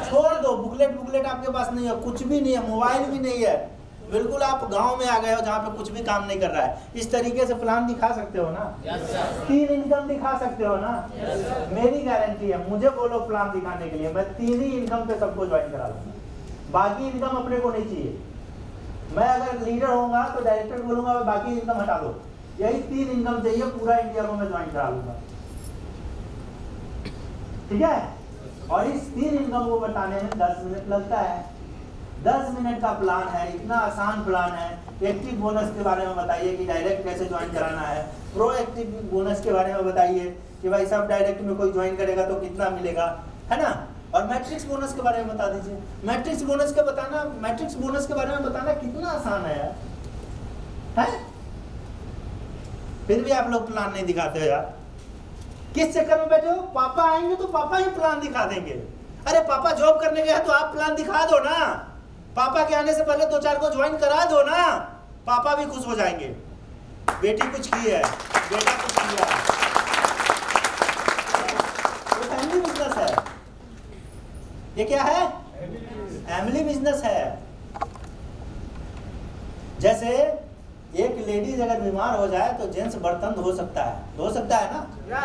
A: छोड़ दो, बुकलेट आपके पास नहीं है, कुछ भी नहीं है, मोबाइल भी नहीं है, बिल्कुल आप गांव में आ गए हो जहाँ पे कुछ भी काम नहीं कर रहा है। इस तरीके से प्लान दिखा सकते हो ना? 3 इनकम दिखा सकते हो ना? मेरी गारंटी है, मुझे बोलो प्लान दिखाने के लिए, मैं 3 ही इनकम पे सबको ज्वाइन करा लूंगा, बाकी इनकम अपने को नहीं चाहिए। मैं अगर लीडर होऊंगा तो डायरेक्टर बोलूंगा बाकी इनकम हटा दो, यही 3 इनकम चाहिए, पूरा इंडिया को मैं ज्वाइन करा लूंगा। ठीक है? और इस 3 इनकम को बताने में 10 मिनट लगता है। 10 मिनट का प्लान है, इतना आसान प्लान है। एक्टिव बोनस के बारे में बताइए कि डायरेक्ट कैसे ज्वाइन कराना है, प्रोएक्टिव बोनस के बारे में बताइए कि भाई सब डायरेक्ट में कोई ज्वाइन करेगा तो कितना मिलेगा, है ना? और मैट्रिक्स बोनस के बारे में बता दीजिए। मैट्रिक्स बोनस के बारे में बताना कितना आसान है यार, है? फिर भी आप लोग प्लान नहीं दिखाते हो यार, किस चक्कर में बैठे हो? पापा आएंगे तो पापा ही प्लान दिखा देंगे। अरे पापा जॉब करने गए हैं तो आप प्लान दिखा दो ना, पापा के आने से पहले 2-4 को ज्वाइन करा दो ना, पापा भी खुश हो जाएंगे। बेटी कुछ की है, बेटा कुछ किया, ये फैमिली बिजनेस है। ये क्या है? फैमिली बिजनेस है। जैसे एक लेडीज अगर बीमार हो जाए तो जेंट्स बर्तन धो सकता है ना,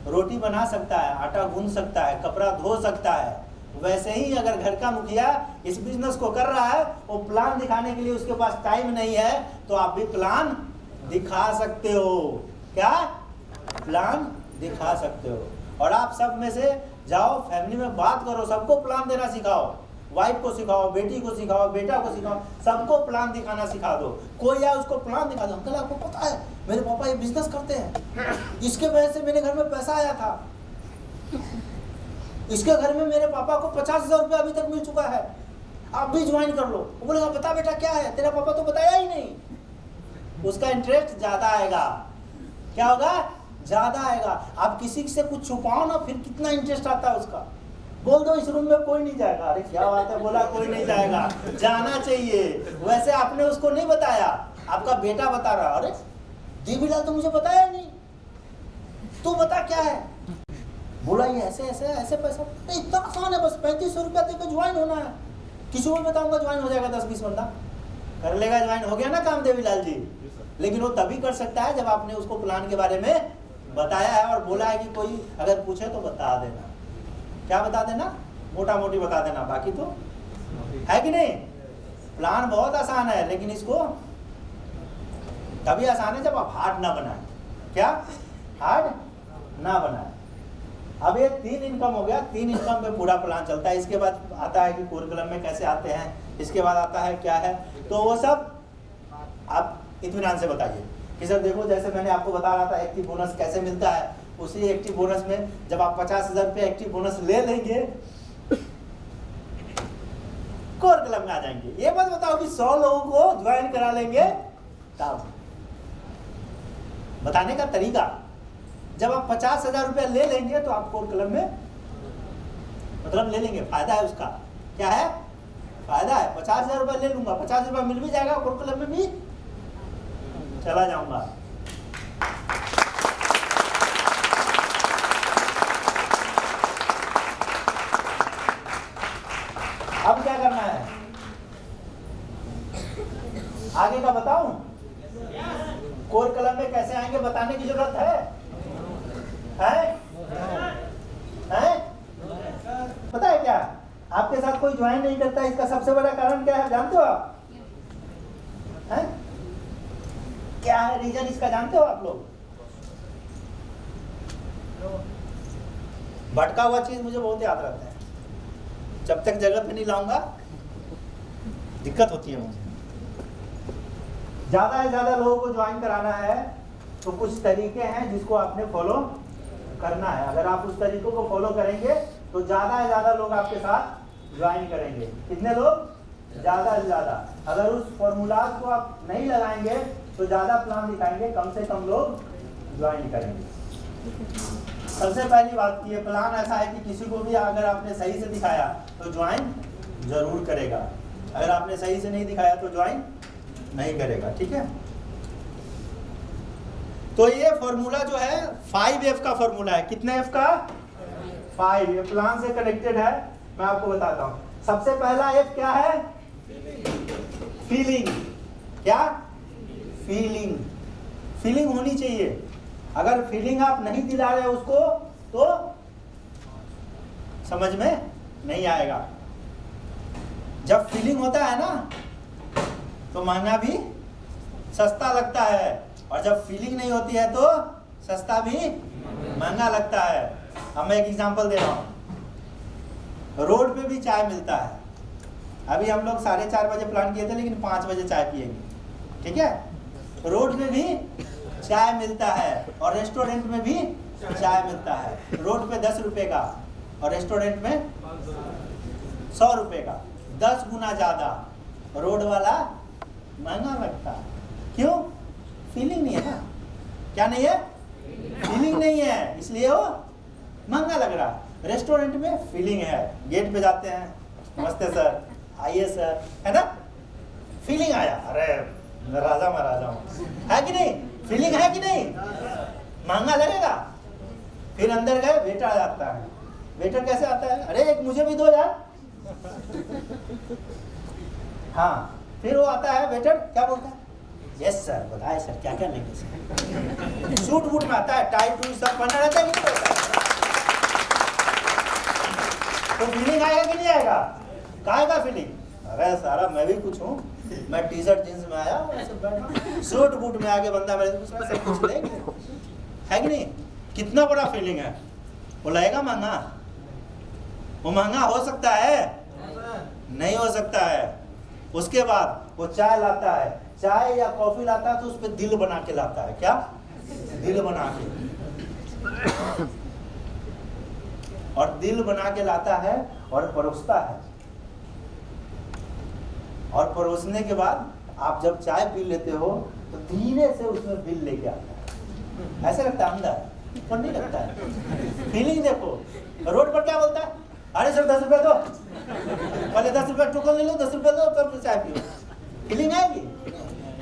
A: रोटी बना सकता है, आटा गूंद सकता है, कपड़ा धो सकता है। वैसे ही अगर घर का मुखिया इस बिजनेस को कर रहा है, वो प्लान दिखाने के लिए उसके पास टाइम नहीं है, तो आप भी प्लान दिखा सकते हो। क्या? प्लान दिखा सकते हो। और आप सब में से जाओ फैमिली में बात करो, सबको प्लान देना सिखाओ, वाइफ को सिखाओ, बेटी को सिखाओ, बेटा को सिखाओ, सबको प्लान दिखाना सिखा दो। कोई आए उसको प्लान दिखा दो, अंकल आपको पता है मेरे पापा ये बिजनेस करते हैं, इसके वजह से मेरे घर में पैसा आया था, इसके घर में मेरे पापा को 50,000 रुपया अभी तक मिल चुका है, आप भी ज्वाइन कर लो। वो बोलेगा बता बेटा क्या है, तेरा पापा तो बताया ही नहीं। उसका इंटरेस्ट ज्यादा आएगा। क्या होगा? ज्यादा आएगा। आप किसी से कुछ छुपाओ ना, फिर कितना इंटरेस्ट आता है उसका। बोल दो इस रूम में कोई नहीं जाएगा, अरे क्या बात है, बोला कोई नहीं जाएगा, जाना चाहिए। वैसे आपने उसको नहीं बताया, आपका बेटा बता रहा, अरे देवीलाल तो मुझे बताया नहीं, तू बता क्या है, बोला ये ऐसे ऐसे ऐसे पैसा, इतना आसान है, बस 3500 रुपया देकर ज्वाइन होना है, किसी को बताऊंगा ज्वाइन हो जाएगा, 10-20 बंदा कर लेगा, ज्वाइन हो गया ना काम देवीलाल जी। लेकिन वो तभी कर सकता है जब आपने उसको प्लान के बारे में बताया है और बोला है कि कोई अगर पूछे तो बता देना। क्या बता देना? मोटा मोटी बता देना, बाकी तो है कि नहीं। प्लान बहुत आसान है, लेकिन इसको तभी आसान है जब आप हार्ड ना बनाए। क्या? हार्ड ना बनाए। अब ये 3 इनकम हो गया, 3 इनकम पे पूरा प्लान चलता है। इसके बाद आता है कि कोरिकुलम में कैसे आते हैं, इसके बाद आता है क्या है, तो वो सब आप इत्मीनान से बताइए कि सर देखो जैसे मैंने आपको बता रहा था एक्टिव बोनस कैसे मिलता है, उसी एक्टिव बोनस में जब आप 50,000 रुपये एक्टिव बोनस ले लेंगे कोर क्लब में आ जाएंगे। ये बात बताओ कि 100 लोगों को ज्वाइन करा लेंगे, तब बताने का तरीका, जब आप 50,000 रुपया ले लेंगे तो आप कोर क्लब में मतलब ले लेंगे, फायदा है उसका। क्या है? फायदा है। 50,000 रुपया ले लूंगा, 50 रुपया मिल भी जाएगा, कोर क्लब में भी चला जाऊंगा। जरूरत है? पता है क्या, आपके साथ कोई ज्वाइन नहीं करता, इसका सबसे बड़ा कारण क्या है जानते हो आप? हैं? क्या है रीजन इसका जानते हो आप लोग? भटका हुआ चीज मुझे बहुत याद रहता है, जब तक जगह पे नहीं लाऊंगा दिक्कत होती है मुझे। ज्यादा से ज्यादा लोगों को ज्वाइन कराना है तो कुछ तरीके हैं जिसको आपने फॉलो करना है। अगर आप उस तरीकों को फॉलो करेंगे तो ज्यादा से ज्यादा लोग आपके साथ ज्वाइन करेंगे। कितने लोग? ज्यादा से ज्यादा। अगर उस फॉर्मूलाज को आप नहीं लगाएंगे तो ज्यादा प्लान दिखाएंगे, कम से कम लोग ज्वाइन करेंगे। सबसे पहली बात, ये प्लान ऐसा है कि किसी को भी अगर आपने सही से दिखाया तो ज्वाइन जरूर करेगा, अगर आपने सही से नहीं दिखाया तो ज्वाइन नहीं करेगा। ठीक है, तो ये फॉर्मूला जो है 5F का फॉर्मूला है। कितने F का? 5। ये प्लान से कनेक्टेड है, मैं आपको बताता हूं। सबसे पहला F क्या है? फीलिंग। क्या? फीलिंग। फीलिंग होनी चाहिए। अगर फीलिंग आप नहीं दिला रहे उसको तो समझ में नहीं आएगा। जब फीलिंग होता है ना तो महंगा भी सस्ता लगता है, और जब फीलिंग नहीं होती है तो सस्ता भी महंगा लगता है। अब मैं एक एग्जांपल दे रहा हूँ। रोड पे भी चाय मिलता है। अभी हम लोग 4:30 बजे प्लान किए थे, लेकिन 5 बजे चाय पिएंगे। ठीक है, रोड पे भी चाय मिलता है और रेस्टोरेंट में भी चाय मिलता है। रोड पे 10 रुपए का और रेस्टोरेंट में 100 रुपए का, 10 गुना ज्यादा रोड वाला महंगा लगता है। क्यों? फीलिंग नहीं है ना। क्या नहीं है? फीलिंग नहीं है, इसलिए वो महंगा लग रहा है। रेस्टोरेंट में फीलिंग है, गेट पे जाते हैं, नमस्ते सर, आइए सर, है ना, फीलिंग आया, अरे राजा महाराजा हूँ, है कि नहीं? फीलिंग है कि नहीं? महंगा लगेगा। फिर अंदर गए, वेटर आ जाता है। वेटर कैसे आता है? अरे एक मुझे भी दो यार। हाँ, फिर वो आता है वेटर, क्या बोलता है? यस सर, बताए सर, क्या क्या लेंगे सर। सूट बूट में आता है, टाई टू सब पहना रहता है कि नहीं रहता है? तो फीलिंग आएगा कि नहीं आएगा? काहेगा फीलिंग? अरे सारा मैं भी कुछ हूँ, मैं टी शर्ट जींस में आया, सूट बूट में आके बंदा मेरे से सब कुछ लेंगे, है कि नहीं? कितना बड़ा फीलिंग है। वो लगेगा महंगा? वो महंगा हो सकता है? नहीं हो सकता है। उसके बाद वो चाय लाता है, चाय या कॉफी लाता है तो उस पर दिल बना के लाता है। क्या? दिल बना के, और दिल बना के लाता है और परोसता है, और परोसने के बाद आप जब चाय पी लेते हो तो धीरे से उसमें बिल लेके आता है। ऐसे लगता है अंदर, पर नहीं लगता है। फीलिंग देखो। रोड पर क्या बोलता है? अरे सर 10 रुपए दो, पहले 10 रुपए टोकन ले लो, 10 रुपए दो, तब चाय पियो। फीलिंग आएगी?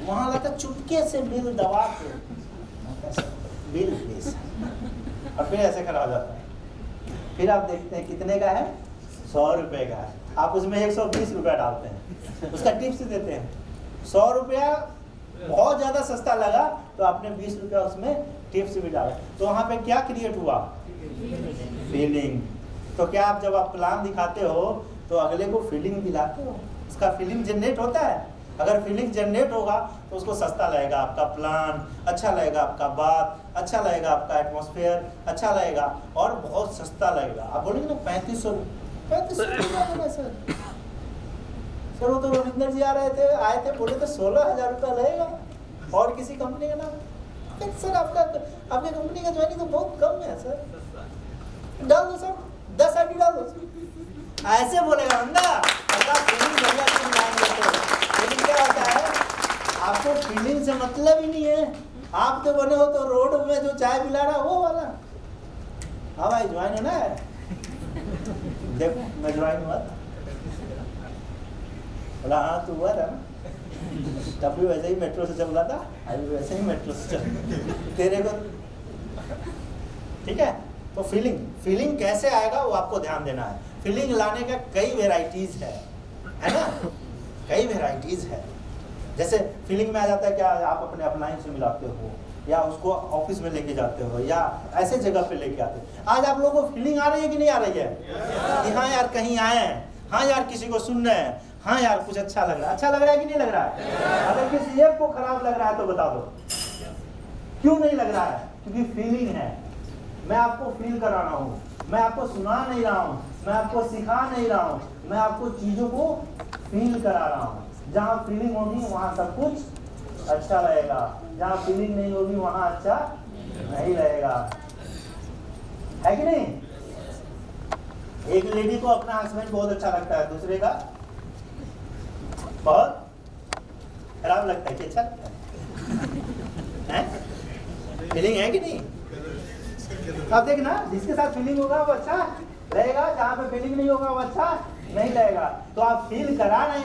A: वहां लगता चुपके से बिल दबा के, बिल प्लीज, और फिर ऐसे करा जाता है। फिर आप देखते हैं कितने का है? 100 रुपए का है। आप उसमें 120 रुपया डालते हैं, उसका टिप्स देते हैं। 100 रुपया बहुत ज्यादा सस्ता लगा तो आपने 20 रुपया उसमें टिप्स भी डाला। तो वहां पे क्या क्रिएट हुआ? फीलिंग। तो क्या आप जब आप प्लान दिखाते हो तो अगले को फीलिंग दिलाते हो? उसका फीलिंग जनरेट होता है। अगर फीलिंग जनरेट होगा तो उसको सस्ता लगेगा आपका प्लान, अच्छा लगेगा आपका बात, अच्छा लगेगा आपका एटमॉस्फेयर, अच्छा लगेगा और बहुत सस्ता लगेगा। आप बोलेंगे ना 3500 सर, वो तो रविंदर जी आए थे, बोले तो 16,000 रुपया लगेगा और किसी कंपनी का नाम। सर आपकी कंपनी का ज्वाइनिंग तो बहुत कम है सर, डाल दो सर, 10 आईडी डाल दो। ऐसे बोलेगा बंदा। लेकिन क्या होता है, आपको फीलिंग से मतलब ही नहीं है। आप तो बने हो तो रोड में जो चाय पिला रहा वो वाला। हाँ भाई ज्वाइन होना है? देखो मैं ज्वाइन हुआ था। बोला हाँ तू हुआ था ना, तब भी वैसे ही मेट्रो से चल रहा था, अभी वैसे ही मेट्रो से चल तेरे को। ठीक है, तो फीलिंग कैसे आएगा वो आपको ध्यान देना है। फीलिंग लाने का कई वेराइटीज है ना, कई वेराइटीज है। जैसे फीलिंग में आ जाता है क्या, आप अपने अपलाइन से मिलाते हो, या उसको ऑफिस में लेके जाते हो या ऐसे जगह पे लेके आते हो। आज आप लोगों को फीलिंग आ रही है कि नहीं आ रही है कि हाँ यार कहीं आए हैं, हाँ यार किसी को सुन रहे हैं, हाँ यार कुछ अच्छा लग रहा है। अच्छा लग रहा है कि नहीं लग रहा है? अगर किसी एक को खराब लग रहा है तो बता दो क्यों नहीं लग रहा है? क्योंकि फीलिंग है। मैं आपको फील करा रहा हूँ, मैं आपको सुना नहीं रहा हूँ, मैं आपको सिखा नहीं रहा हूँ, मैं आपको चीजों को फील करा रहा हूँ। जहाँ फीलिंग होगी वहाँ सब कुछ अच्छा रहेगा, जहाँ फीलिंग नहीं होगी वहाँ अच्छा नहीं रहेगा, है कि नहीं? एक लेडी को अपना हस्बैंड बहुत अच्छा लगता है, दूसरे का बहुत खराब लगता है कि अच्छा लगता है? फीलिंग है कि नहीं? अब देखना, जिसके साथ फीलिंग होगा वो अच्छा रहेगा, जहाँ पे फीलिंग नहीं होगा वो अच्छा नहीं रहेगा। तो आप फील करा रहे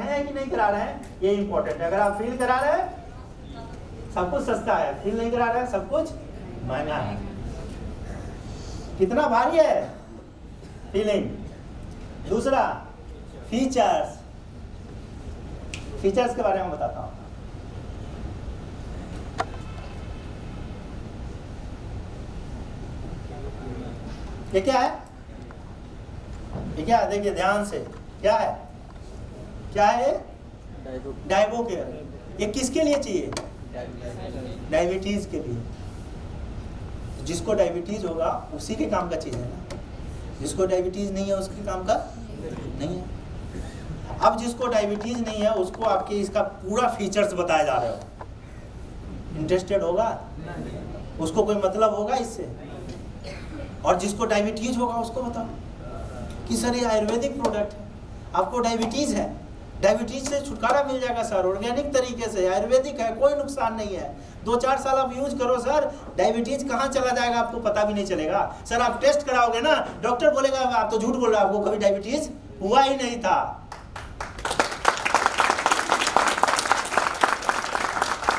A: हैं कि नहीं करा रहे हैं, ये इंपॉर्टेंट है। अगर आप फील करा रहे हैं सब कुछ सस्ता है, फील नहीं करा रहे हैं सब कुछ महंगा है। कितना भारी है फीलिंग। दूसरा फीचर्स, फीचर्स के बारे में बताता हूँ। ये क्या है? ये क्या है? देखिए ध्यान से, क्या है? क्या है? डाइबो केयर। ये किसके लिए चाहिए? डायबिटीज के लिए। जिसको डायबिटीज होगा उसी के काम का चीज है ना, जिसको डायबिटीज नहीं है उसके काम का नहीं है। अब जिसको डायबिटीज नहीं है उसको आपके इसका पूरा फीचर्स बताया जा रहे हो, इंटरेस्टेड होगा? उसको कोई मतलब होगा इससे? और जिसको डायबिटीज होगा उसको बताओ कि सर ये आयुर्वेदिक प्रोडक्ट है, आपको डायबिटीज है, डायबिटीज से छुटकारा मिल जाएगा सर, ऑर्गेनिक तरीके से, आयुर्वेदिक है, कोई नुकसान नहीं है, 2-4 साल आप यूज करो सर, डायबिटीज कहाँ चला जाएगा आपको पता भी नहीं चलेगा। सर आप टेस्ट कराओगे ना, डॉक्टर बोलेगा आप तो झूठ बोल रहे हो, आपको कभी डायबिटीज हुआ ही नहीं था।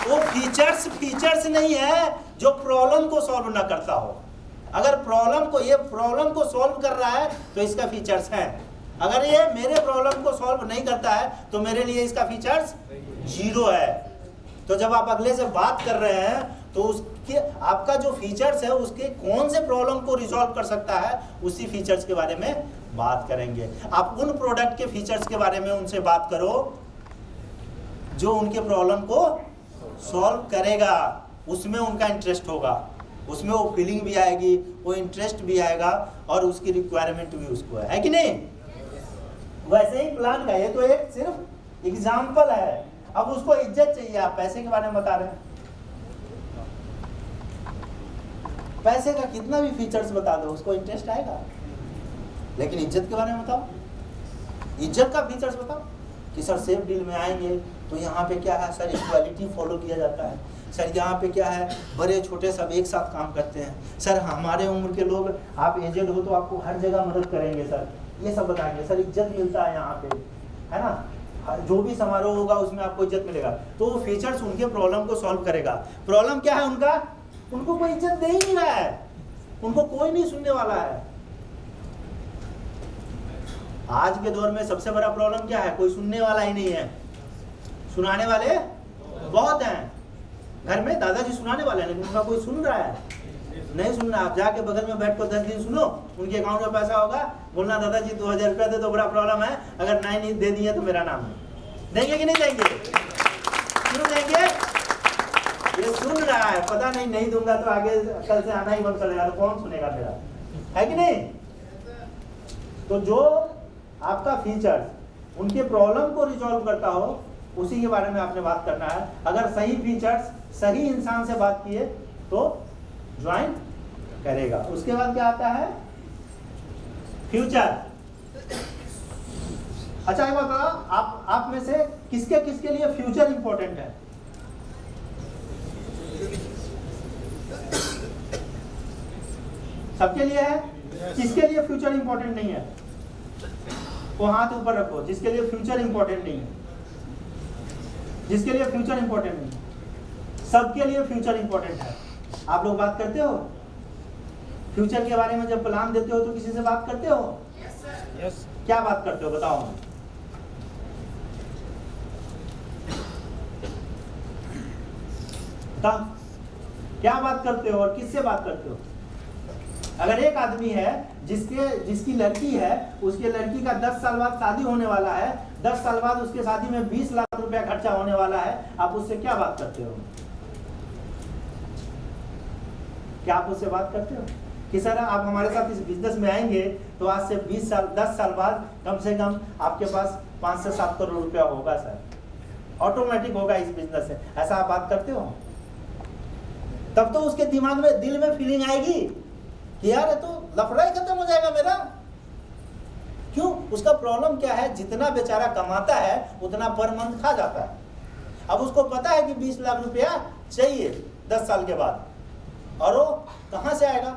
A: वो फीचर्स नहीं है जो प्रॉब्लम को सॉल्व ना करता हो। अगर प्रॉब्लम को सॉल्व कर रहा है तो इसका फीचर्स है। अगर ये मेरे प्रॉब्लम को सॉल्व नहीं करता है तो मेरे लिए इसका फीचर्स 0 है। तो जब आप अगले से बात कर रहे हैं तो उसके आपका जो फीचर्स है उसके कौन से प्रॉब्लम को रिजॉल्व कर सकता है, उसी फीचर्स के बारे में बात करेंगे। आप उन प्रोडक्ट के फीचर्स के बारे में उनसे बात करो जो उनके प्रॉब्लम को सॉल्व करेगा, उसमें उनका इंटरेस्ट होगा, उसमें वो फीलिंग भी आएगी, वो इंटरेस्ट भी आएगा और उसकी रिक्वायरमेंट भी उसको है कि नहीं? वैसे ही प्लान का ये तो एक सिर्फ एग्जाम्पल है। अब उसको इज्जत चाहिए, आप पैसे के बारे में बता रहे हैं, पैसे का कितना भी फीचर्स बता दो उसको इंटरेस्ट आएगा, लेकिन इज्जत के बारे में बताओ, इज्जत का फीचर्स बताओ कि सर सेफ डील में आएंगे तो यहाँ पे क्या है सर, इक्वालिटी फॉलो किया जाता है सर, यहाँ पे क्या है बड़े छोटे सब एक साथ काम करते हैं सर, हमारे उम्र के लोग, आप एजेड हो तो आपको हर जगह मदद करेंगे सर, ये सब बताएंगे सर, इज्जत मिलता है यहाँ पे, है ना, जो भी समारोह होगा उसमें आपको इज्जत मिलेगा। तो वो फीचर्स उनके प्रॉब्लम को सॉल्व करेगा। प्रॉब्लम क्या है उनका? उनको कोई इज्जत दे ही नहीं रहा है, उनको कोई नहीं सुनने वाला है। आज के दौर में सबसे बड़ा प्रॉब्लम क्या है? कोई सुनने वाला ही नहीं है। सुनाने वाले बहुत हैं, घर में दादाजी सुनाने वाले हैं लेकिन उनका कोई सुन रहा है नहीं सुन रहा। आप जाके बगल में बैठ कर 10 दिन सुनो, उनके अकाउंट में पैसा होगा, बोलना दादाजी 2000 रुपया दे, तो बड़ा प्रॉब्लम है, अगर नहीं दे दिए तो मेरा नाम है। देंगे कि नहीं देंगे? क्यों देंगे? ये सुन रहा है, पता नहीं दूंगा तो आगे कल से आना ही बंद कर देगा, तो कौन सुनेगा मेरा, है कि नहीं? तो जो आपका फीचर्स उनके प्रॉब्लम को रिजॉल्व करता हो उसी के बारे में आपने बात करना है। अगर सही फीचर्स सही इंसान से बात किए तो ज्वाइन करेगा। उसके बाद क्या आता है? फ्यूचर। अच्छा एक बात बताओ, आप में से किसके लिए फ्यूचर इंपॉर्टेंट है? सबके लिए है? किसके लिए फ्यूचर इंपॉर्टेंट नहीं है वो हाथ ऊपर रखो, जिसके लिए फ्यूचर इंपॉर्टेंट नहीं है। जिसके लिए फ्यूचर इंपॉर्टेंट नहीं, सबके लिए फ्यूचर इंपॉर्टेंट है। आप लोग बात करते हो फ्यूचर के बारे में? जब प्लान देते हो तो किसी से बात करते हो?
C: यस।
A: क्या बात करते हो बताओ? बताओ क्या बात करते हो और किससे बात करते हो? अगर एक आदमी है जिसकी लड़की है, उसके लड़की का 10 साल बाद शादी होने वाला है, 10 साल बाद उसके शादी में 20 लाख रुपया खर्चा होने वाला है, आप उससे क्या बात करते हो? क्या आप उससे बात करते हो कि सर आप हमारे साथ इस बिजनेस में आएंगे तो आज से 20 साल 10 साल बाद कम से कम आपके पास 5 से 7 करोड़ रुपया होगा सर, ऑटोमेटिक होगा इस बिजनेस से, ऐसा आप बात करते हो? तब तो उसके दिमाग में, दिल में फीलिंग आएगी कि यार ये तो लफड़ा ही खत्म हो जाएगा मेरा। क्यों? उसका प्रॉब्लम क्या है, जितना बेचारा कमाता है उतना पर मंथ खा जाता है। अब उसको पता है कि 20 लाख रुपया चाहिए 10 साल के बाद, और वो कहाँ से आएगा?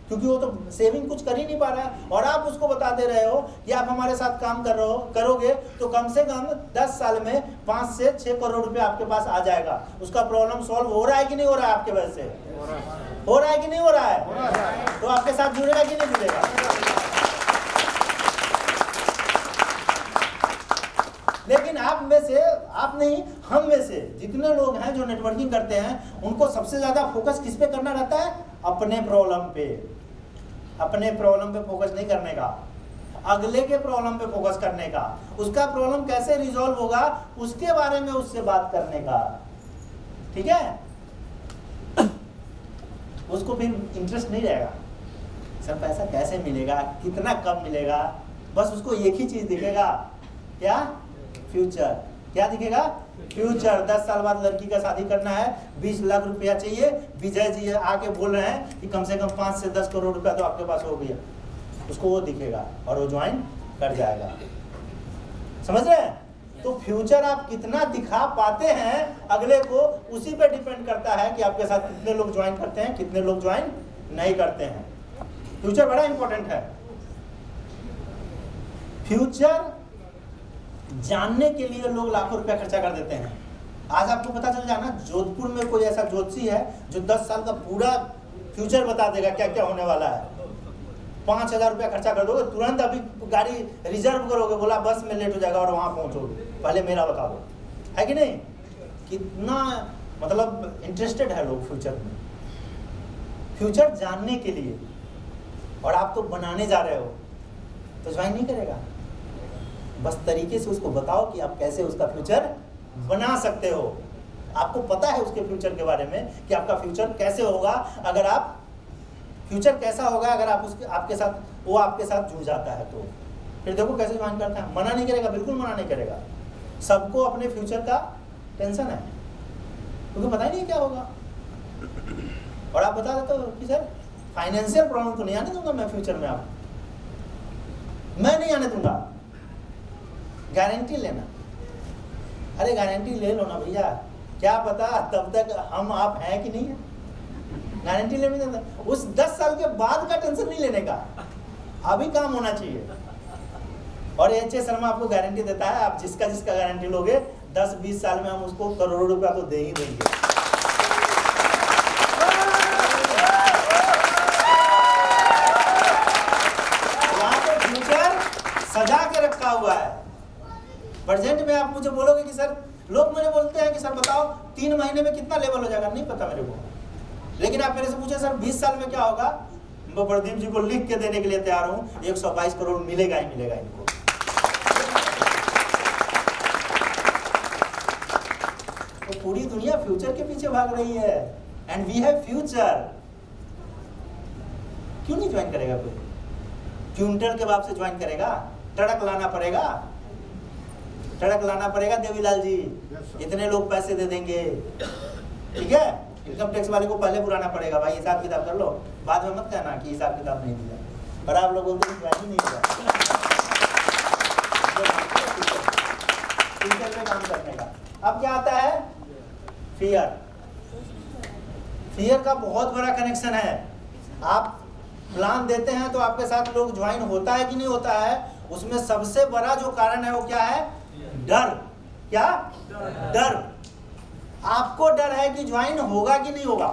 A: क्योंकि वो तो सेविंग कुछ कर ही नहीं पा रहा है। और आप उसको बता दे रहे हो कि आप हमारे साथ काम करोगे तो कम से कम 10 साल में 5 से 6 करोड़ रुपया आपके पास आ जाएगा। उसका प्रॉब्लम सॉल्व हो रहा है कि नहीं हो रहा है आपके वजह से? हो रहा है कि नहीं हो रहा है? तो आपके साथ जुड़ेगा कि नहीं जुड़ेगा? लेकिन आप में से, आप नहीं, हम में से जितने लोग हैं जो नेटवर्किंग करते हैं, उनको सबसे ज्यादा फोकस किस पे करना रहता है? अपने प्रॉब्लम पे। अपने प्रॉब्लम पे फोकस नहीं करने का, अगले के प्रॉब्लम पे फोकस करने का। उसका प्रॉब्लम कैसे रिजॉल्व होगा उसके बारे में उससे बात करने का। ठीक है? उसको फिर इंटरेस्ट नहीं रहेगा सर पैसा कैसे मिलेगा, कितना कम मिलेगा, बस उसको एक ही चीज दिखेगा, क्या? फ्यूचर। क्या दिखेगा? फ्यूचर। 10 साल बाद लड़की का शादी करना है, 20 लाख रुपया चाहिए, विजय जी आके बोल रहे हैं कि कम से कम 5 से 10 करोड़ रुपया तो आपके पास हो गया। उसको वो दिखेगा और वो ज्वाइन कर जाएगा। समझ रहे हैं? तो फ्यूचर आप कितना दिखा पाते हैं अगले को, उसी पे डिपेंड करता है कि आपके साथ कितने लोग ज्वाइन करते हैं, कितने लोग ज्वाइन नहीं करते हैं। फ्यूचर बड़ा इंपॉर्टेंट है। फ्यूचर जानने के लिए लोग लाखों रुपया खर्चा कर देते हैं। आज आपको पता चल जाना, जोधपुर में कोई ऐसा ज्योतिषी है जो 10 साल का पूरा फ्यूचर बता देगा क्या क्या होने वाला है। 5,000 रुपया खर्चा कर दोगे, तुरंत अभी गाड़ी रिजर्व करोगे, बोला बस में लेट हो जाएगा और वहां पहुंचोगे, पहले मेरा बता दो। है कि नहीं? कितना मतलब इंटरेस्टेड है लोग फ्यूचर में, फ्यूचर जानने के लिए। और आप तो बनाने जा रहे हो तो ज्वाइन नहीं करेगा। बस तरीके से उसको बताओ कि आप कैसे उसका फ्यूचर बना सकते हो। आपको पता है उसके फ्यूचर के बारे में कि आपका फ्यूचर कैसे होगा, अगर आप फ्यूचर कैसा होगा अगर आप उसके आपके साथ, वो आपके साथ जुड़ जाता है। तो फिर देखो कैसे ज्वाइन करता है। मना नहीं करेगा, बिल्कुल मना नहीं करेगा। सबको अपने फ्यूचर का टेंशन है, क्योंकि पता ही नहीं क्या होगा। और आप बता देते हो कि सर फाइनेंशियल प्रॉब्लम तो नहीं आने दूंगा मैं फ्यूचर में, आप मैं नहीं आने दूंगा, गारंटी लेना। अरे गारंटी ले लो ना भैया, क्या पता तब तक हम आप हैं कि नहीं है। गारंटी लेने देता, उस 10 साल के बाद का टेंशन नहीं लेने का, अभी काम होना चाहिए। और एच शर्मा आपको गारंटी देता है, आप जिसका गारंटी लोगे 10-20 साल में हम उसको करोड़ों रुपया तो दे ही देंगे। वहां पे फ्यूचर सजा के रखा हुआ है। प्रेजेंट में आप मुझे बोलोगे कि सर, लोग मुझे बोलते हैं कि सर बताओ 3 महीने में कितना लेवल हो जाएगा, नहीं पता मेरे को। लेकिन आप मेरे से पूछे सर 20 साल में क्या होगा, मैं प्रदीप जी को लिख के देने के लिए तैयार हूं, 122 करोड़ मिलेगा ही मिलेगा इनको। तो पूरी दुनिया फ्यूचर के पीछे भाग रही है, एंड वी हैव फ्यूचर। क्यों नहीं ज्वाइन करेगा कोई? क्विंटल के बाप से ज्वाइन करेगा? ट्रक लाना पड़ेगा, ट्रक लाना पड़ेगा देवीलाल जी, इतने लोग पैसे दे देंगे। ठीक है? इनकम टैक्स वाले को पहले बुलाना पड़ेगा, भाई हिसाब किताब कर लो, बाद में मत कहना कि हिसाब किताब नहीं दिया। और आप लोग बोलते हैं ज्वाइन ही नहीं हुआ। फ्यूचर में काम करने का। अब क्या आता है? फियर। फियर का बहुत बड़ा कनेक्शन है। आप प्लान देते हैं तो आपके साथ लोग ज्वाइन होता है कि नहीं होता है, उसमें सबसे बड़ा जो कारण है वो क्या है? डर। क्या? डर। आपको डर है कि ज्वाइन होगा कि नहीं होगा।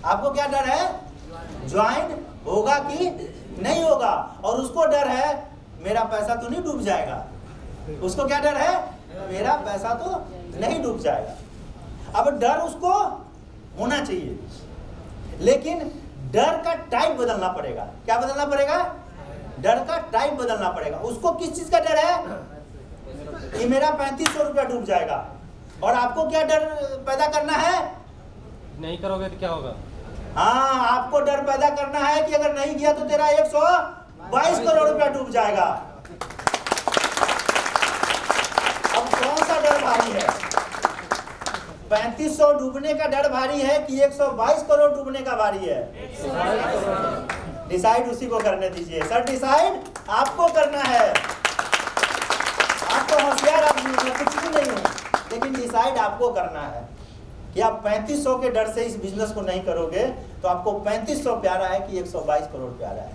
A: आपको क्या डर है? ज्वाइन होगा कि नहीं होगा। और उसको डर है मेरा पैसा तो नहीं डूब जाएगा। उसको क्या डर है? मेरा पैसा तो नहीं डूब जाएगा। अब डर उसको होना चाहिए, लेकिन डर का टाइप बदलना पड़ेगा। क्या बदलना पड़ेगा? डर का टाइप बदलना पड़ेगा। उसको किस चीज का डर है कि मेरा 3500 रुपया डूब जाएगा, और आपको क्या डर पैदा करना है?
C: नहीं करोगे तो क्या होगा?
A: हाँ, आपको डर पैदा करना है कि अगर नहीं किया तो तेरा 122 करोड़ रुपया डूब जाएगा। अब कौन सा डर भारी है? 3500 डूबने का डर भारी है कि 122 करोड़ डूबने का भारी है? डिसाइड उसी को करने दीजिए। सर डिसाइड आपको करना है। आपको होशियार आदमी हूं, मैं कुछ भी नहीं हूं, लेकिन डिसाइड आपको करना है कि आप 3500 के डर से इस बिजनेस को नहीं करोगे तो आपको 3500 प्यारा है कि 122 करोड़ प्यारा है।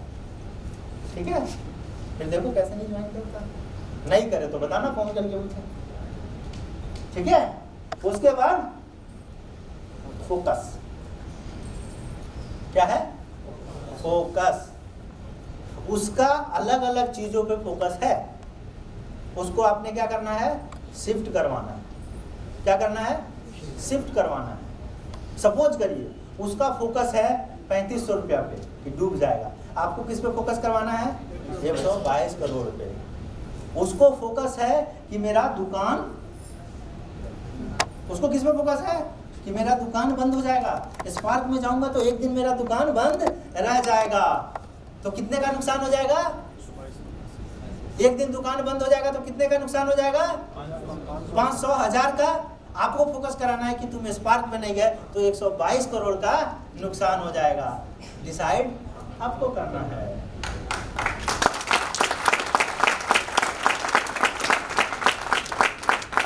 A: ठीक है, फिर देखो कैसे नहीं ज्वाइन करता। नहीं करे तो बताना फोन करके मुझे। ठीक है, उसके बाद फोकस। क्या है? फोकस। उसका अलग अलग चीजों पे फोकस है, उसको आपने क्या करना है? शिफ्ट करवाना है। क्या करना है? शिफ्ट करवाना है। सपोज करिए उसका फोकस है 3500 रुपया पे कि डूब जाएगा, आपको किस पे फोकस करवाना है? 122 करोड़ रुपए। उसको फोकस है कि मेरा दुकान, उसको किस पे फोकस है कि मेरा दुकान बंद हो जाएगा, स्पार्क में जाऊंगा तो एक दिन मेरा दुकान बंद रह जाएगा, तो कितने का नुकसान हो जाएगा? एक दिन दुकान बंद हो जाएगा तो कितने का नुकसान हो जाएगा? 500 1000 का। आपको फोकस कराना है कि तुम स्पार्क में नहीं गए तो 122 करोड़ का नुकसान हो जाएगा। डिसाइड आपको करना है।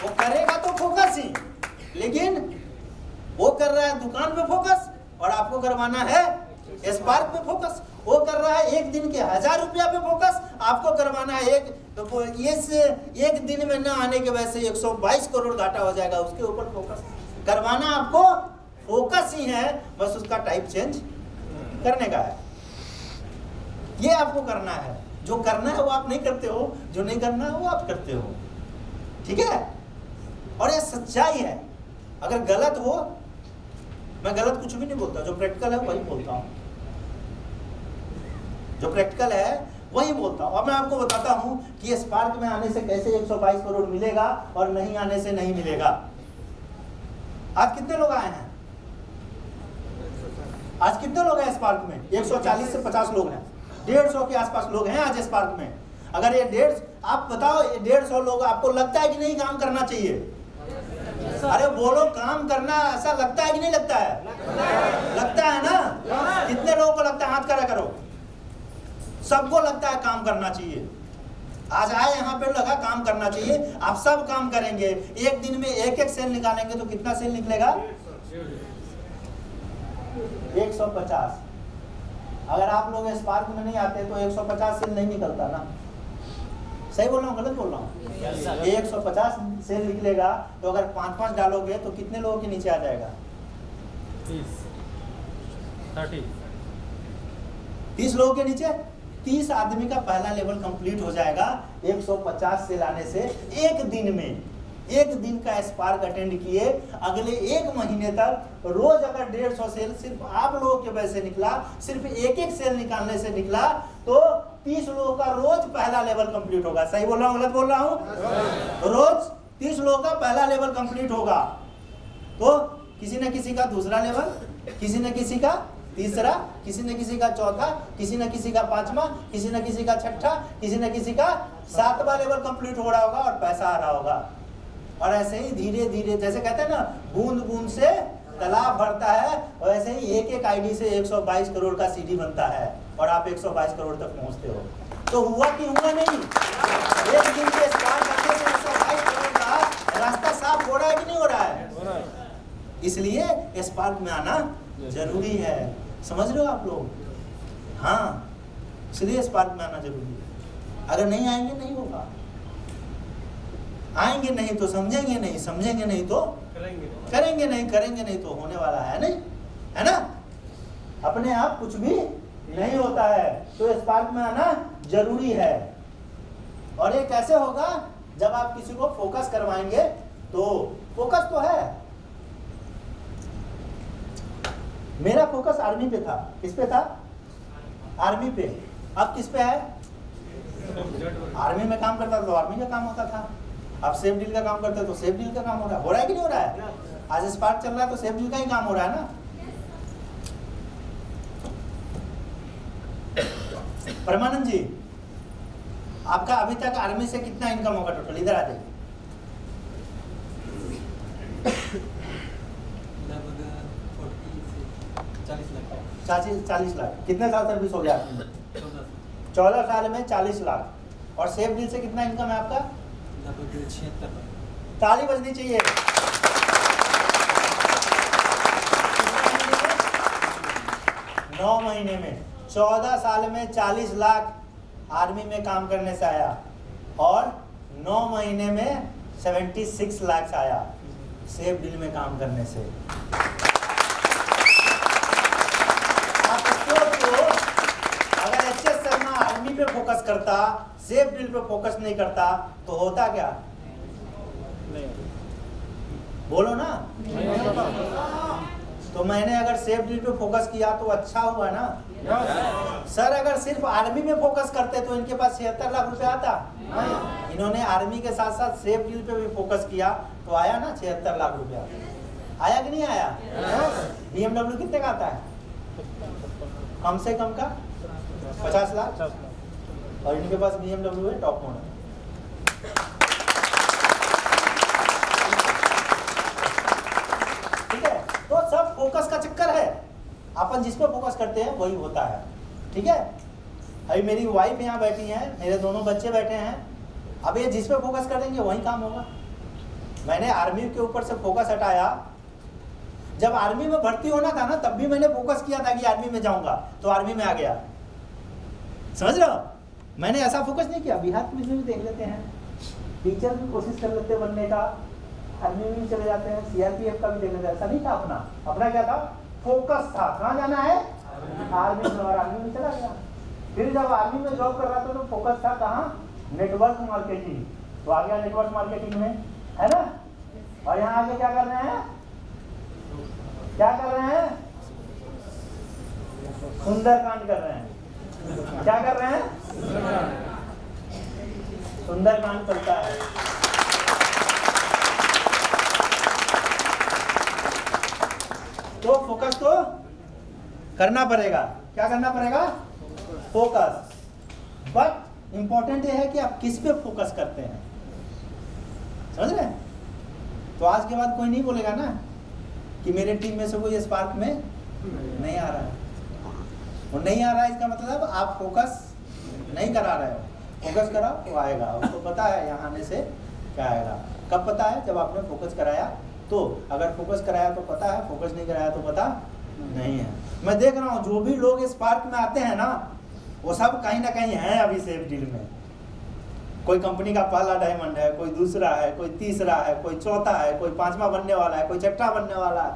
A: वो करेगा तो फोकस ही, लेकिन वो कर रहा है दुकान पे फोकस और आपको करवाना है स्पार्क पे फोकस। वो कर रहा है एक दिन के 1000 रुपया पे फोकस, आपको करवाना है एक दिन में न आने के वजह से 122 करोड़ घाटा हो जाएगा, उसके ऊपर फोकस करवाना। आपको फोकस ही है, बस उसका टाइप चेंज करने का है। ये आपको करना है। जो करना है वो आप नहीं करते हो, जो नहीं करना है वो आप करते हो। ठीक है, और ये सच्चाई है। अगर गलत हो, मैं गलत कुछ भी नहीं बोलता, जो प्रैक्टिकल है वही बोलता हूँ, जो प्रैक्टिकल है वही बोलता हूँ। और मैं आपको बताता हूँ कि स्पार्क में आने से कैसे 122 करोड़ मिलेगा और नहीं आने से नहीं मिलेगा। आज कितने लोग आए हैं? आज कितने लोग हैं स्पार्क में? 140 से 50 लोग हैं, 150 के आसपास लोग हैं आज स्पार्क में। अगर ये 150, आप बताओ, ये 150 लोग, आपको लगता है कि नहीं काम करना चाहिए? अरे बोलो, काम करना ऐसा लगता है कि नहीं लगता है? लगता है ना? कितने लोगों को लगता है? हाथ खड़ा करो। सबको लगता है काम करना चाहिए। आज आए यहाँ पे, लगा काम करना चाहिए। आप सब काम करेंगे, एक दिन में एक एक सेल निकालेंगे तो कितना सेल निकलेगा? 150। अगर आप लोग स्पार्क में नहीं आते तो 150 सेल नहीं निकलता ना। सही बोल रहा हूँ, गलत बोल रहा हूँ? 150 सेल निकलेगा तो अगर 5-5 डालोगे तो कितने लोगों के नीचे आ जाएगा? 30 लोगों के नीचे। 30 आदमी का पहला लेवल कंप्लीट हो जाएगा 150 सेल आने से। एक दिन में, एक दिन का स्पार्क अटेंड किए, अगले एक महीने तक रोज अगर 150 सेल सिर्फ आप लोगों के वजह से निकला, सिर्फ एक एक सेल निकालने से निकला, तो 30 लोगों का रोज पहला लेवल कंप्लीट होगा। सही बोल रहा हूँ, गलत बोल रहा हूँ? रोज 30 लोगों का पहला लेवल कंप्लीट होगा, तो किसी न किसी का दूसरा लेवल, किसी न किसी का तीसरा, किसी न किसी का चौथा, किसी न किसी का पांचवा, किसी न किसी का छठा, किसी न किसी का 7वां लेवल कंप्लीट हो रहा होगा और पैसा आ रहा होगा। और ऐसे ही धीरे धीरे, जैसे कहते हैं ना, बूंद बूंद से तालाब भरता है, और ऐसे ही एक एक आईडी से 122 करोड़ का सीडी बनता है और आप 122 करोड़ तक पहुंचते हो। तो हुआ कि हुआ नहीं? एक दिन के स्टार्ट करने से 122 करोड़ का रास्ता साफ हो रहा है कि नहीं हो रहा है? इसलिए स्पार्क में आना जरूरी है। समझ रहे हो आप लोग? हाँ, इसलिए स्पार्क में आना जरूरी है। अगर नहीं आएंगे नहीं होगा। आएंगे नहीं तो समझेंगे नहीं, समझेंगे नहीं तो करेंगे नहीं, करेंगे नहीं तो होने वाला है नहीं, है ना? अपने आप कुछ भी नहीं होता है, तो स्पार्क में आना जरूरी है। और ये कैसे होगा? जब आप किसी को फोकस करवाएंगे तो फोकस तो है, मेरा फोकस आर्मी पे था। किस पे था? आर्मी पे। अब किस पे है? आर्मी में काम करता था तो आर्मी का काम होता था, अब सेफ डील का काम करते हैं तो सेफ डील का काम हो रहा है कि नहीं हो रहा है? आज स्पार्क चल रहा है तो सेफ डील का ही काम हो रहा है ना। परमानंद जी, आपका अभी तक आर्मी से कितना इनकम होगा टोटल? इधर आ जाइए।
D: लगभग 40 लाख।
A: 40 लाख। कितने साल सर्विस हो गया आपने? 14 साल में 40 लाख। और सेफ डील से कितना इनकम है आपका?
D: लगभग 76 लाख।
A: ताली बजनी चाहिए। 9 महीने में 14 साल में 40 लाख आर्मी में काम करने से आया, और 9 महीने में 76 लाख आया सेफ डील में काम करने से। आप सोचो, अगर एचएस शर्मा आर्मी पे फोकस करता, सेफ डील पे फोकस नहीं करता, तो होता क्या? बोलो ना। तो मैंने अगर सेफ डील पे फोकस किया तो अच्छा हुआ ना। सर अगर सिर्फ आर्मी में फोकस करते तो इनके पास 76 लाख रुपए आता। इन्होंने आर्मी के साथ साथ सेफ डील पे भी फोकस किया तो आया ना 76 लाख रुपया। आया कि नहीं आया? BMW कितने का आता है? कम से कम का 50 लाख, और इनके पास BMW है टॉप मॉडल। ठीक है, तो सब फोकस का चक्कर है। अपन जिस पे फोकस करते हैं वही होता है। ठीक है, अभी मेरी वाइफ यहाँ बैठी है, मेरे दोनों बच्चे बैठे हैं। अब ये जिस पे फोकस करेंगे वही काम होगा। मैंने आर्मी के ऊपर से फोकस हटाया। जब आर्मी में भर्ती होना था ना, तब भी मैंने फोकस किया था कि आर्मी में जाऊंगा, तो आर्मी में आ गया। समझ रहे हो? मैंने ऐसा फोकस नहीं किया। बिहार पुलिस में भी देख लेते हैं, टीचर भी कोशिश कर लेते हैं बनने का, आर्मी में भी चले जाते हैं, CRPF का भी देख लेते हैं। ऐसा नहीं था। अपना क्या था? फोकस था। कहाँ जाना है? आर्मी में। और आर्मी में चला गया। फिर जब आर्मी में जॉब कर रहा था तो फोकस था कहाँ? Network marketing. तो आ गया नेटवर्क मार्केटिंग में, है ना। और यहाँ आगे क्या कर रहे हैं? क्या कर रहे हैं? सुंदरकांड कर रहे हैं। क्या कर रहे हैं? सुंदरकांड चलता है। तो फोकस तो करना पड़ेगा। क्या करना पड़ेगा? फोकस। बट इंपॉर्टेंट यह है कि आप किस पे फोकस करते हैं। समझ रहे हैं? तो आज के बाद कोई नहीं बोलेगा ना कि मेरे टीम में से कोई स्पार्क में नहीं आ रहा है। वो नहीं आ रहा है, इसका मतलब आप फोकस नहीं करा रहे हो। फोकस करा तो आएगा। उसको पता है यहाँ आने से क्या आएगा। कब पता है? जब आपने फोकस कराया। तो अगर फोकस कराया तो पता है, फोकस नहीं कराया तो पता नहीं है। मैं देख रहा हूँ जो भी लोग स्पार्क में आते हैं ना, वो सब कहीं ना कहीं हैं अभी सेफ डील में। कोई कंपनी का पहला डायमंड है, कोई दूसरा है, कोई तीसरा है, कोई चौथा है, कोई 5वां बनने वाला है, कोई 6वां बनने वाला है।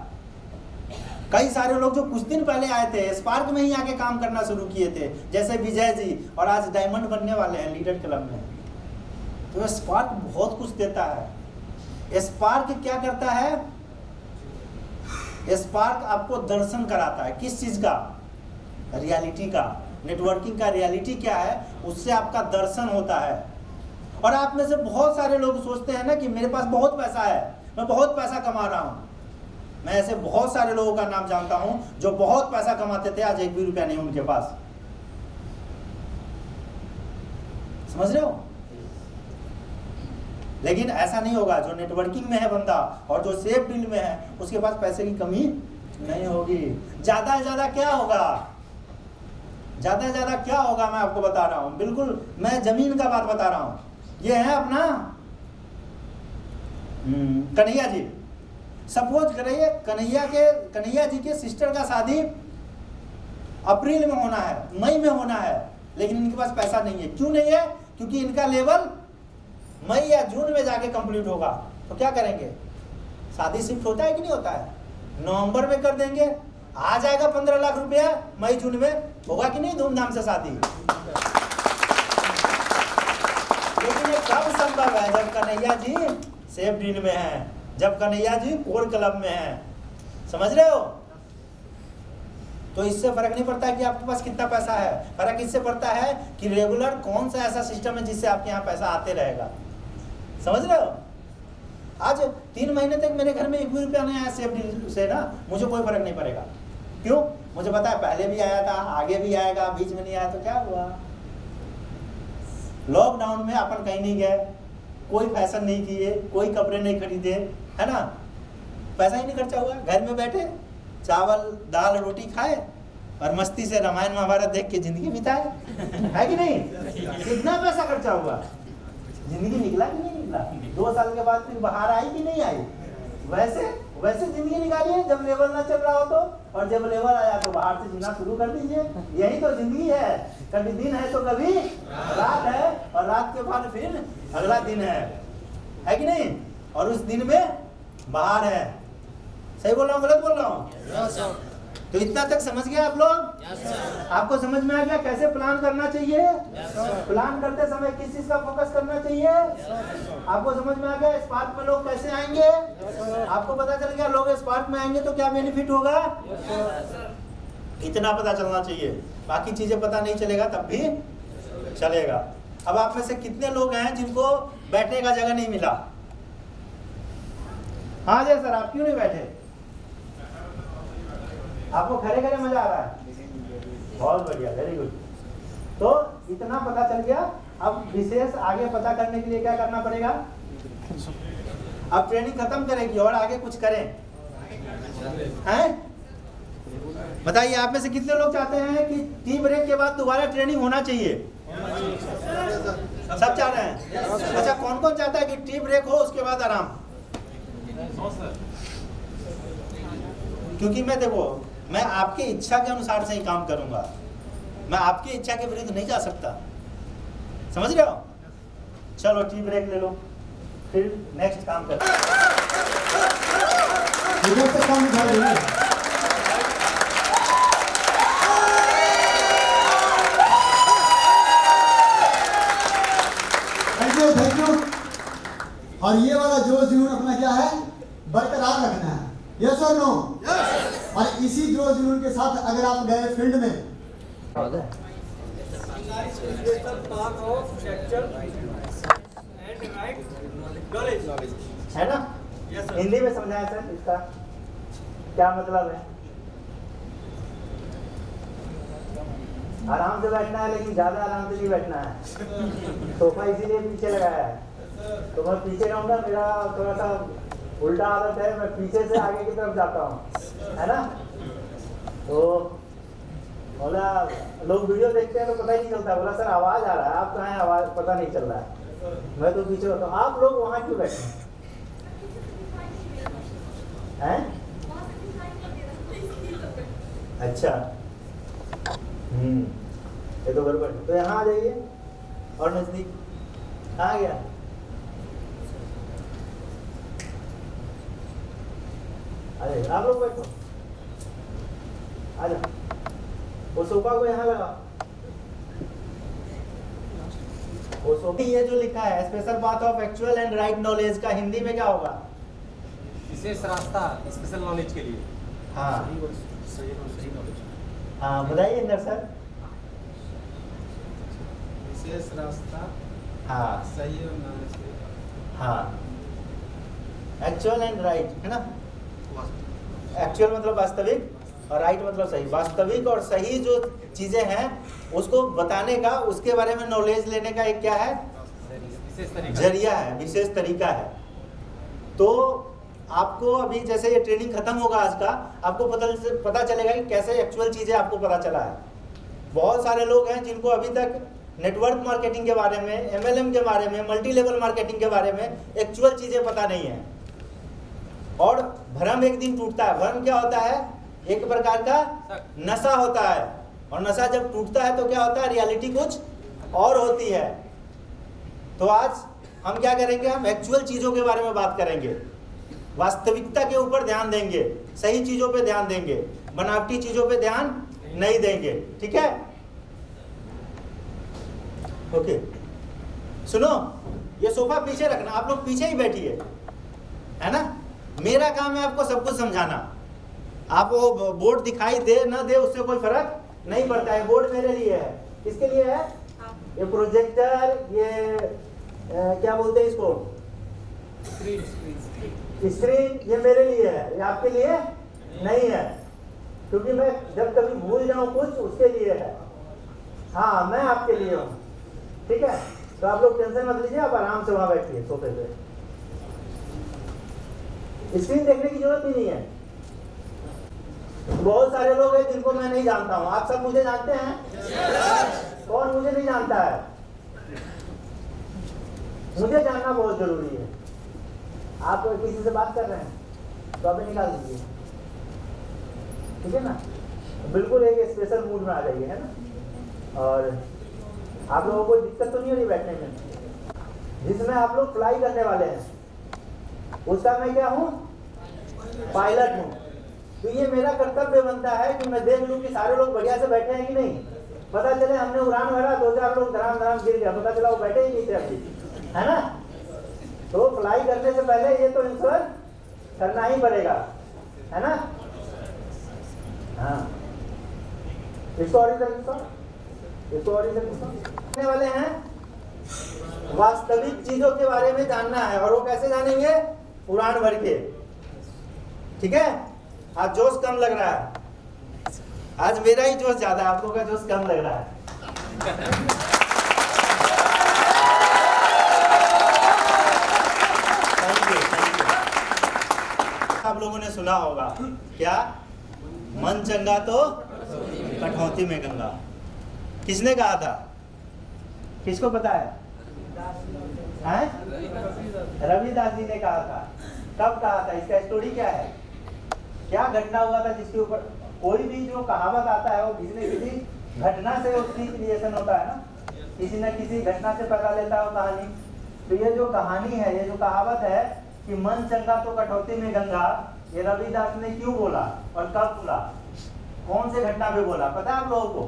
A: कई सारे लोग जो कुछ दिन पहले आए थे, स्पार्क में ही आके काम करना शुरू किए थे, जैसे विजय जी, और आज डायमंड बनने वाले हैं लीडर क्लब में। तो स्पार्क बहुत कुछ देता है। स्पार्क क्या करता है? स्पार्क आपको दर्शन कराता है। किस चीज का? रियलिटी का। नेटवर्किंग का रियलिटी क्या है, उससे आपका दर्शन होता है। और आप में से बहुत सारे लोग सोचते हैं ना कि मेरे पास बहुत पैसा है, मैं बहुत पैसा कमा रहा हूं। मैं ऐसे बहुत सारे लोगों का नाम जानता हूं जो बहुत पैसा कमाते थे, आज 1 भी रुपया नहीं उनके पास। समझ रहे हो? लेकिन ऐसा नहीं होगा। जो नेटवर्किंग में है बंदा और जो सेफ डील में है, उसके पास पैसे की कमी नहीं होगी। ज्यादा से ज्यादा क्या होगा? ज्यादा से ज्यादा क्या होगा मैं आपको बता रहा हूं। बिल्कुल मैं जमीन का बात बता रहा हूं। ये है अपना कन्हैया जी। सपोज करिए कन्हैया जी के सिस्टर का शादी अप्रैल में होना है, मई में होना है, लेकिन इनके पास पैसा नहीं है। क्यों नहीं है? क्योंकि इनका लेवल मई या जून में जाके कंप्लीट होगा। तो क्या करेंगे? शादी शिफ्ट होता है कि नहीं होता है? नवंबर में कर देंगे, आ जाएगा 15 लाख रुपया। मई जून में होगा कि नहीं धूमधाम से शादी? लेकिन ये कब संभव है? जब कन्हैया जी सेफ डील में है, जब कन्हैया जी कोर क्लब में है। समझ रहे हो? तो इससे फर्क नहीं पड़ता कि आपके पास कितना पैसा है, फर्क इससे पड़ता है कि रेगुलर कौन सा ऐसा सिस्टम है जिससे आपके यहाँ पैसा आते रहेगा। समझ रहे हो? आज 3 महीने तक मेरे घर में 1 भी रुपया नहीं आया सेफ से ना, मुझे कोई फर्क नहीं पड़ेगा। क्यों? मुझे पता है पहले भी आया था, आगे भी आएगा, बीच में नहीं आया तो क्या हुआ। लॉकडाउन में अपन कहीं नहीं गए, कोई फैशन नहीं किए, कोई कपड़े नहीं खरीदे, है ना, पैसा ही नहीं खर्चा हुआ, घर में बैठे चावल दाल रोटी खाए और मस्ती से रामायण महाभारत देख के जिंदगी बिताए, है कि नहीं? कितना पैसा खर्चा हुआ, जिंदगी निकला कि नहीं निकला? 2 साल के बाद फिर बाहर आई कि नहीं आई? वैसे जिंदगी निकाली है जब लेवल ना चल रहा हो तो, और जब लेवल आया तो बाहर से जीना शुरू कर दीजिए। यही तो जिंदगी है, कभी दिन है तो कभी रात है, और रात के बाद फिर अगला दिन है कि नहीं? और उस दिन में बाहर है। सही बोल रहा हूँ गलत बोल रहा हूँ? तो इतना तक समझ गए आप लोग? आपको समझ में आ गया कैसे प्लान करना चाहिए? प्लान करते समय किस चीज का फोकस करना चाहिए? आपको समझ में आ गया स्पार्क में लोग कैसे आएंगे? आपको पता चल गया लोग स्पार्क में आएंगे तो क्या बेनिफिट होगा? इतना पता चलना चाहिए, बाकी चीजें पता नहीं चलेगा तब भी चलेगा। अब आप में से कितने लोग हैं जिनको बैठने का जगह नहीं मिला? हाँ जी सर, आप क्यों नहीं बैठे? आपको खड़े खड़े मजा आ रहा है? बहुत बढ़िया, वेरी गुड। तो इतना पता चल गया। अब विशेष आगे पता करने के लिए क्या करना पड़ेगा? अब ट्रेनिंग खत्म करेगी और आगे कुछ करें, हैं? बताइए आप में से कितने लोग चाहते हैं कि टी ब्रेक के बाद दोबारा ट्रेनिंग होना चाहिए? सब चाह रहे हैं? अच्छा, कौन कौन चाहता है कि टी ब्रेक हो उसके बाद आराम? क्योंकि मैं देखो, मैं आपकी इच्छा के अनुसार से ही काम करूंगा, मैं आपकी इच्छा के विरुद्ध नहीं जा सकता। समझ रहे हो? चलो टी ब्रेक ले लो, फिर नेक्स्ट काम करते हैं।
E: Thank you. और ये वाला जोश जुनून अपना क्या है, बरकरार रखना है। यस और नो? और इसी जोश जुनून के साथ अगर आप गए फील्ड में,
A: है ना? हिंदी में समझाया सर, इसका क्या मतलब है? आराम से बैठना है, लेकिन ज्यादा आराम से नहीं बैठना है। सोफा इसीलिए पीछे लगाया है, तो मैं पीछे रहूंगा, मेरा थोड़ा सा उल्टा आदत है, मैं पीछे से आगे की तरफ जाता हूँ, है ना? तो बोला लोग वीडियो देखते हैं तो पता ही नहीं चलता, बोला सर आवाज आ रहा है, आप कहाँ हैं, आवाज पता नहीं चल रहा है, मैं तो पीछे होता हूँ। आप लोग वहाँ क्यों बैठे हैं? अच्छा, ये तो गड़बड़। तो यहाँ आ जाइए और नजदीक आ गया। अरे आप लोग बैठो, आ जाओ, वो सोफा को यहाँ लगा। वो सोफा, ये जो लिखा है special path of actual and right knowledge का हिंदी में क्या होगा?
C: विशेष रास्ता स्पेशल नॉलेज के लिए।
A: हाँ हाँ, बताइए इंदर सर।
D: विशेष रास्ता
A: हाँ
D: सही और नॉलेज के लिए।
A: हाँ, एक्चुअल एंड राइट, है ना? एक्चुअल मतलब वास्तविक और राइट मतलब सही। वास्तविक और सही जो चीजें हैं उसको बताने का, उसके बारे में नॉलेज लेने का एक क्या है?
C: विशेष तरीका,
A: जरिया है, विशेष तरीका है। तो आपको अभी जैसे ये ट्रेनिंग खत्म होगा आज का, आपको पता चलेगा कि कैसे एक्चुअल चीजें आपको पता चला है। बहुत सारे लोग हैं जिनको अभी तक नेटवर्क मार्केटिंग के बारे में, MLM के बारे में, मल्टी लेवल मार्केटिंग के बारे में एक्चुअल चीजें पता नहीं है, और भ्रम एक दिन टूटता है। भ्रम क्या होता है? एक प्रकार का नशा होता है, और नशा जब टूटता है तो क्या होता है? रियलिटी कुछ और होती है। तो आज हम क्या करेंगे? हम एक्चुअल चीजों के बारे में बात करेंगे, वास्तविकता के ऊपर ध्यान देंगे, सही चीजों पे ध्यान देंगे, बनावटी चीजों पे ध्यान नहीं देंगे। ठीक है? ओके, सुनो, ये सोफा पीछे रखना, आप लोग पीछे ही बैठिए, है ना? मेरा काम है आपको सब कुछ समझाना, आप वो बोर्ड दिखाई दे ना दे उससे कोई फर्क नहीं पड़ता है। बोर्ड मेरे लिए है, किसके लिए है? ये प्रोजेक्टर, ये क्या बोलते हैं इसको, स्क्रीन, ये मेरे लिए है, ये आपके लिए नहीं है। क्योंकि मैं जब कभी भूल जाऊं कुछ उसके लिए है। हाँ, मैं आपके लिए हूँ, ठीक है। तो आप लोग टेंशन मत लीजिए, आप आराम से वहां बैठिए सोफे पे। स्क्रीन देखने की जरूरत ही नहीं है। बहुत सारे लोग हैं जिनको मैं नहीं जानता हूँ, आप सब मुझे जानते हैं? कौन मुझे नहीं जानता है? मुझे जानना बहुत जरूरी है। आप किसी से बात कर रहे हैं तो अभी निकाल दीजिए, ठीक है ना। बिल्कुल एक स्पेशल मूड में आ जाइए, है ना। और आप लोगों को दिक्कत तो नहीं हो रही बैठने में? जिसमें आप लोग फ्लाई करने वाले हैं उसका मैं क्या हूँ? पायलट हूँ। तो ये मेरा कर्तव्य बनता है कि मैं देख लूं कि सारे लोग बढ़िया से बैठे हैं कि नहीं। पता चले हमने उड़ान भरा, 2000 लोग धड़ाम धड़ाम गिर गया, पता चला वो बैठे ही नहीं थे अभी, है ना। तो फ्लाई करने से पहले ये तो इंश्योर करना ही पड़ेगा, है ना। हाँ, इसको और वाले हैं वास्तविक चीजों के बारे में जानना है। और वो कैसे जानेंगे? उड़ान भर के, ठीक है। आज जोश कम लग रहा है, आज मेरा ही जोश ज्यादा है, आप लोगों का जोश कम लग रहा है। Thank you. आप लोगों ने सुना होगा क्या? मन चंगा तो कठौती में गंगा। किसने कहा था? किसको पता है? रविदास जी ने कहा था। कब कहा था? इसका स्टोरी क्या है? क्या घटना हुआ था जिसके ऊपर? कोई भी जो कहावत आता है वो किसी न किसी घटना से उसकी क्रिएशन होता है ना, किसी न किसी घटना से पैदा लेता है वो कहानी। तो ये जो कहानी है, ये जो कहावत है कि मन चंगा तो कटौती में गंगा, ये रविदास ने क्यों बोला और कब बोला, कौन से घटना पे बोला, पता है आप लोगों को?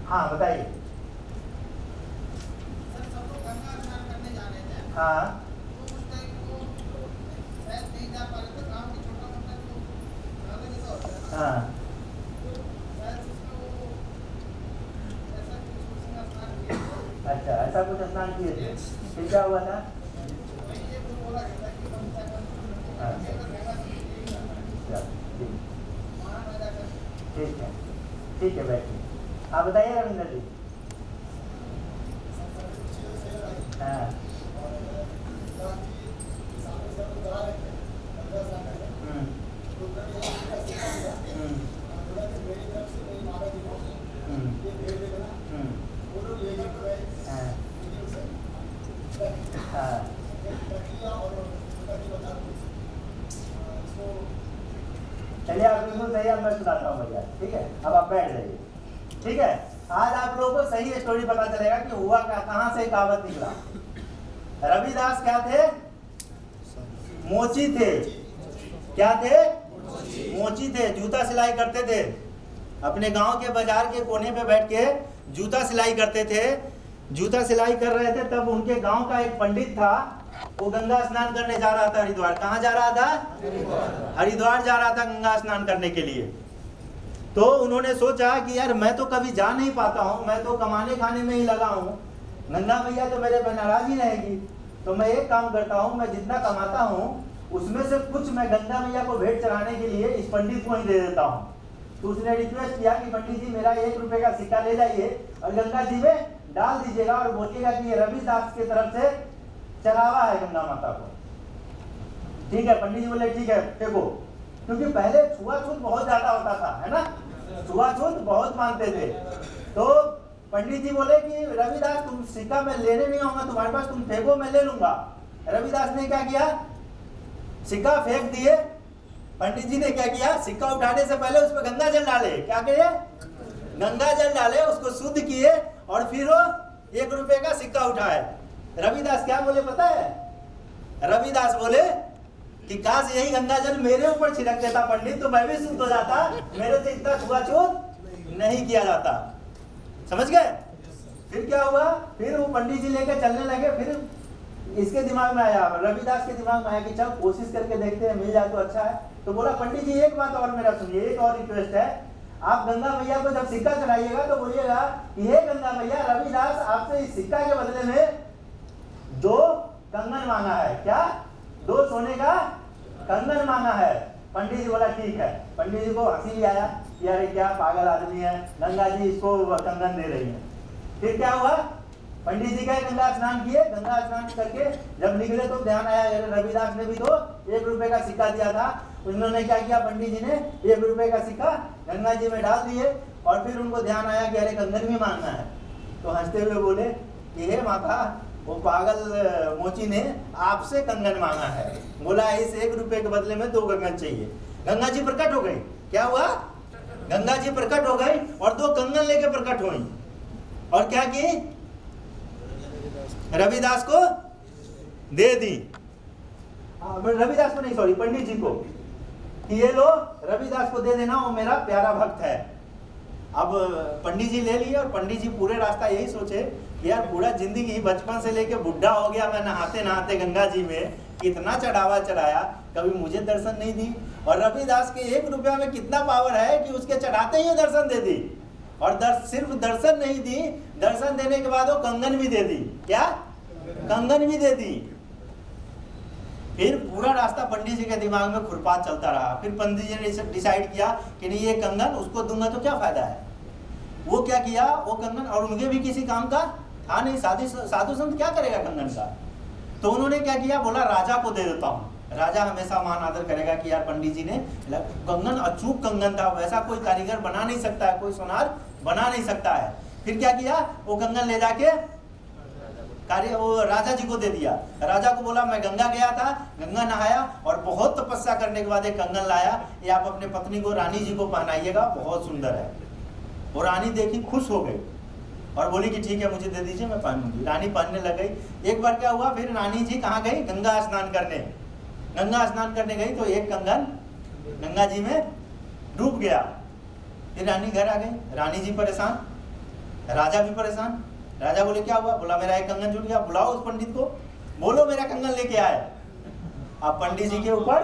A: हाँ बताइए। हाँ हाँ अच्छा, ऐसा कुछ स्नान किए थे, फिर क्या हुआ था? ठीक है बैठिए। आप बताइए रविंद्र जी। हाँ चलिए आप बिल्कुल सही, अब मैं सुनाता हूँ भैया, ठीक है। अब आप बैठ जाइए, ठीक है। आज आप लोगों को सही स्टोरी पता चलेगा कि हुआ क्या, कहाँ से कहावत निकला। रविदास क्या थे? मोची थे। क्या थे? मोची थे। जूता सिलाई करते थे, अपने गांव के बाजार के कोने पे बैठ के जूता सिलाई करते थे। जूता सिलाई कर रहे थे, तब उनके गांव का एक पंडित था, वो गंगा स्नान करने जा रहा था हरिद्वार। कहाँ जा रहा था? हरिद्वार जा रहा था गंगा स्नान करने के लिए। तो उन्होंने सोचा कि यार मैं तो कभी जा नहीं पाता हूँ, मैं तो कमाने खाने में ही लगा हूँ, गंगा मैया तो मेरे पे नाराज ही रहेगी। तो मैं एक काम करता हूँ, मैं जितना कमाता हूँ उसमें से कुछ मैं गंगा मैया को भेंट चढ़ाने के लिए इस पंडित को ही दे देता हूँ। तो उसने रिक्वेस्ट किया कि पंडित जी मेरा 1 रुपए का सिक्का ले जाइए और गंगा जी में डाल दीजिएगा और बोलिएगा कि ये रविदास की तरफ से चढ़ावा है गंगा माता को। ठीक है, पंडित जी बोले ठीक है फेंको। क्योंकि पहले छुआछूत बहुत ज्यादा होता था, है ना, छुआछूत बहुत मानते थे। तो पंडित जी बोले कि रविदास तुम सिक्का मैं लेने नहीं आऊंगा तुम्हारे पास, तुम फेंको मैं ले लूंगा। रविदास ने क्या किया? सिक्का फेंक दिए। पंडित जी ने क्या किया? सिक्का उठाने से पहले उस पर गंगा जल डाले। क्या किए? गंगा जल डाले, उसको शुद्ध किए और फिर वो 1 रुपए का सिक्का उठाए। रविदास क्या बोले पता है? रविदास बोले कि काश यही गंगा जल मेरे ऊपर छिड़क देता पंडित, तो मैं भी शुद्ध हो जाता, मेरे से इतना छुआछूत नहीं किया जाता। समझ गए? फिर क्या हुआ? फिर वो पंडित जी लेकर चलने लगे। फिर इसके दिमाग में आया, रविदास के दिमाग में आया कि चल कोशिश करके देखते हैं, मिल जाए तो अच्छा है। तो बोला पंडित जी एक बात और मेरा सुनिए, एक और रिक्वेस्ट है, आप गंगा मैया को जब सिक्का चढ़ाइएगा तो बोलिएगा कि हे गंगा मैया, रविदास आपसे इस सिक्का के बदले में 2 कंगन मांगा है। क्या? 2 सोने का कंगन मांगा है। पंडित जी बोला ठीक है। पंडित जी को हंसी भी आया कि अरे क्या पागल आदमी है, गंगा जी इसको कंगन दे रही है। फिर क्या हुआ, पंडित जी गए, गंगा स्नान किए, गंगा स्नान करके जब निकले तो ध्यान आया रविदास ने भी तो 1 रुपए का सिक्का दिया था। उन्होंने क्या किया, पंडित जी ने 1 रुपए का सिक्का गंगा जी में डाल दिए और फिर उनको ध्यान आया कि अरे कंगन भी मांगना है। तो हंसते हुए बोले कि हे माता, वो पागल मोची ने आपसे कंगन मांगा है। बोला इस 1 रुपए के बदले में 2 कंगन चाहिए। गंगा जी प्रकट हो गई। क्या हुआ, गंगा जी प्रकट हो गई और 2 कंगन लेके प्रकट हुई और क्या की, रविदास को दे दी। रविदास को नहीं, सॉरी, पंडित जी को, कि ये लो रविदास को दे देना, वो मेरा प्यारा भक्त है। अब पंडित जी ले लिए और पंडित जी पूरे रास्ता यही सोचे कि यार पूरा जिंदगी बचपन से लेके बुढ़ा हो गया मैं नहाते नहाते गंगा जी में, कितना चढ़ावा चढ़ाया, कभी मुझे दर्शन नहीं दी। और रविदास के 1 रुपया में कितना पावर है कि उसके चढ़ाते ही दर्शन दे दी। और सिर्फ दर्शन नहीं दी, दर्शन देने के बाद वो कंगन भी दे दी। क्या? कंगन भी दे दी। फिर पूरा रास्ता पंडित जी के दिमाग में खुरपात चलता रहा। फिर पंडित जी ने डिसाइड किया कि नहीं, ये कंगन उसको दूंगा तो क्या फायदा है। वो क्या किया, वो कंगन, और उनके भी किसी काम का था नहीं, साधु संत क्या करेगा कंगन का। तो उन्होंने क्या किया, बोला राजा को दे देता हूँ, राजा हमेशा मान आदर करेगा कि यार पंडित जी ने कंगन, अचूक कंगन था, वैसा कोई कारीगर बना नहीं सकता है, कोई सोनार बना नहीं सकता है। फिर क्या किया, वो कंगन ले जाके वो राजा जी को दे दिया। राजा को बोला मैं गंगा गया था, गंगा नहाया और बहुत तपस्या करने के बाद एक कंगन लाया, ये आप अपने पत्नी को, रानी जी को पहनाइएगा, बहुत सुंदर है। और रानी देखी, खुश हो गई और बोली कि ठीक है मुझे दे दीजिए, मैं पहनूंगी। रानी पहनने लग गई। एक बार क्या हुआ, फिर रानी जी कहाँ गई, गंगा स्नान करने। गंगा स्नान करने गई तो एक कंगन गंगा जी में डूब गया। फिर रानी घर आ गई, रानी जी परेशान, राजा भी परेशान। राजा बोले क्या हुआ, बोला मेरा एक कंगन छूट गया, बुलाओ उस पंडित को, बोलो मेरा कंगन लेके आए। अब पंडित जी के ऊपर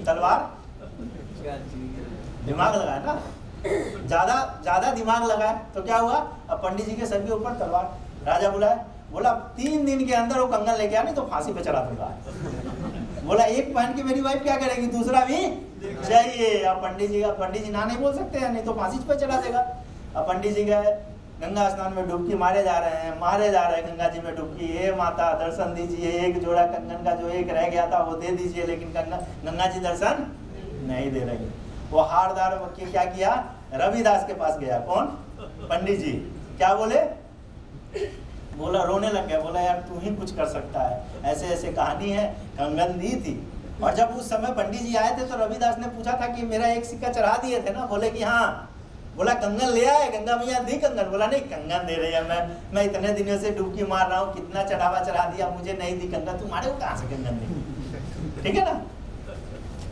A: तलवार, दिमाग लगाया ना, ज्यादा दिमाग लगाया तो क्या हुआ, अब पंडित जी के सर के ऊपर तलवार। राजा बुलाया, बोला 3 दिन के अंदर वो कंगन लेके आ, नहीं तो फांसी पे चढ़ा दूंगा। बोला एक पहन के मेरी वाइफ क्या करेगी, दूसरा भी चाहिए। अब पंडित जी ना नहीं बोल सकते हैं, नहीं तो फांसी पे चढ़ा देगा। अब पंडित जी गए, गंगा स्नान में डुबकी मारे जा रहे हैं गंगा जी में डुबकी। हे माता दर्शन दीजिए, एक जोड़ा कंगन का जो एक रह गया था वो दे दीजिए, लेकिन गंगा जी दर्शन नहीं दे रही। वो हारदार वकील क्या किया, रविदास के पास गया। कौन? पंडित जी। क्या बोले, बोला, रोने लग गया, बोला यार तू ही कुछ कर सकता है, ऐसे ऐसे कहानी है, कंगन दी थी। और जब उस समय पंडित जी आए थे तो रविदास ने पूछा था कि मेरा एक सिक्का चढ़ा दिए थे ना, बोले कि हाँ। बोला कंगन ले आए, गंगा मैया दी कंगन, बोला नहीं कंगन दे रही है, मैं इतने दिनों से डुबकी मार रहा हूँ, कितना चढ़ावा चढ़ा दिया, मुझे नहीं दी कंगन, तुम्हारे को कहाँ से कंगन दी। ठीक है ना।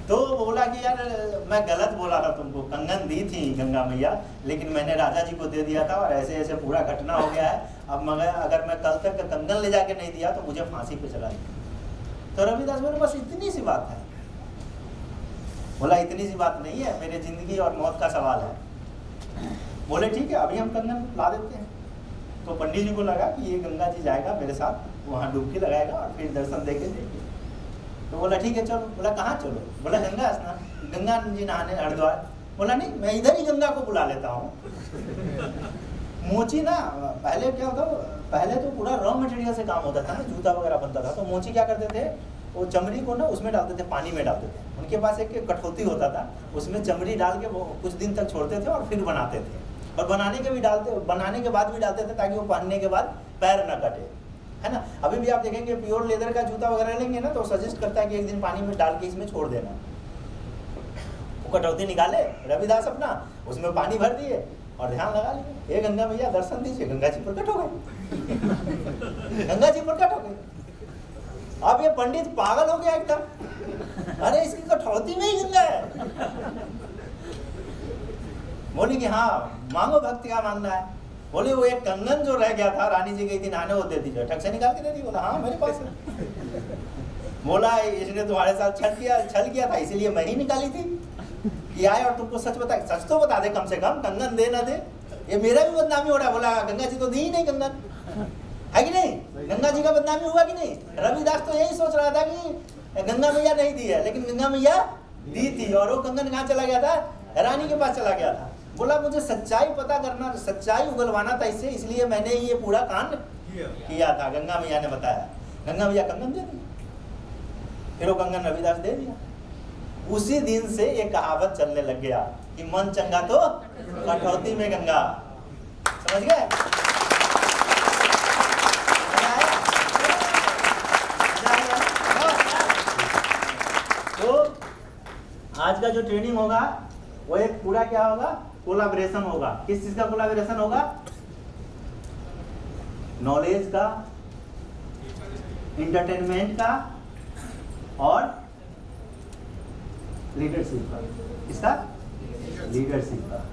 A: तो बोला कि यार मैं गलत बोला था तुमको, कंगन दी थी गंगा मैया, लेकिन मैंने राजा जी को दे दिया था और ऐसे ऐसे पूरा घटना हो गया है। अब मगर अगर मैं कल तक कंगन ले जाके नहीं दिया तो मुझे फांसी पे चला दिया। तो रविदास बोले बस इतनी सी बात है। बोला इतनी सी बात नहीं है, मेरे जिंदगी और मौत का सवाल है। बोले ठीक है अभी हम कंगन ला देते हैं। तो पंडित जी को लगा कि ये गंगा जी जाएगा मेरे साथ, वहाँ डुबकी लगाएगा और फिर दर्शन देके देंगे। तो बोला ठीक है चलो। बोला कहाँ चलो, बोला गंगा स्नान, गंगा जी नहाने हरिद्वार। बोला नहीं मैं इधर ही गंगा को बुला लेता हूँ। मोची ना पहले क्या होता, पहले तो पूरा रॉ मटेरियल से काम होता था ना, जूता वगैरह बनता था। तो मोची क्या करते थे, वो चमड़ी को ना उसमें डालते थे, पानी में डालते थे। उनके पास एक कठौती होता था, उसमें चमड़ी डाल के वो कुछ दिन तक छोड़ते थे और फिर बनाते थे। और बनाने के बाद भी डालते थे ताकि वो पहनने के बाद पैर न कटे, है ना। अभी भी आप देखेंगे प्योर लेदर का जूता वगैरह लेंगे ना तो सजेस्ट करता है कि एक दिन पानी में डाल के इसमें छोड़ देना। वो कटौती निकाले रविदास अपना, उसमें पानी भर दिए और ध्यान लगा लिए, ये गंगा मैया दर्शन दीजिए, गंगा जी प्रकट हो गए। गंगा जी प्रकट हो गए। अब ये पंडित पागल हो गया एकदम, अरे इसकी कठौती में ही गंगा है। बोली कि हाँ मांगो भक्त क्या मांगना है। बोले वो एक कंगन जो रह गया था, रानी जी गई थी नहाने, वो दे दीजिए, ठग से निकाल के दे दी। बोला हाँ मेरे पास है। बोला इसने तुम्हारे साथ छल किया था, इसीलिए मैं ही निकाली थी कि आए और तुमको सच बता, सच तो बता दे कम से कम, कंगन दे ना दे, ये मेरा भी बदनामी हो रहा है। बोला गंगा जी तो दी ही नहीं कंगन, है कि नहीं? गंगा जी का बदनामी हुआ कि नहीं? रविदास तो यही सोच रहा था कि गंगा मैया नहीं दी है, लेकिन गंगा मैया दी थी, और वो कंगन कहाँ चला गया था? रानी के पास चला गया था। बोला मुझे सच्चाई पता करना, सच्चाई उगलवाना था इससे, इसलिए मैंने ये पूरा कांड किया था। गंगा मैया ने बताया, गंगा मैया कंगन दे दी, फिर वो कंगन रविदास दे दिया। उसी दिन से एक कहावत चलने लग गया कि मन चंगा तो कटौती में गंगा। समझ गए? तो आज का जो ट्रेनिंग होगा वो एक पूरा क्या होगा? कोलैबोरेशन होगा। किस चीज का कोलैबोरेशन होगा? नॉलेज का, इंटरटेनमेंट का और लीडरशिप का। किसका? लीडरशिप का।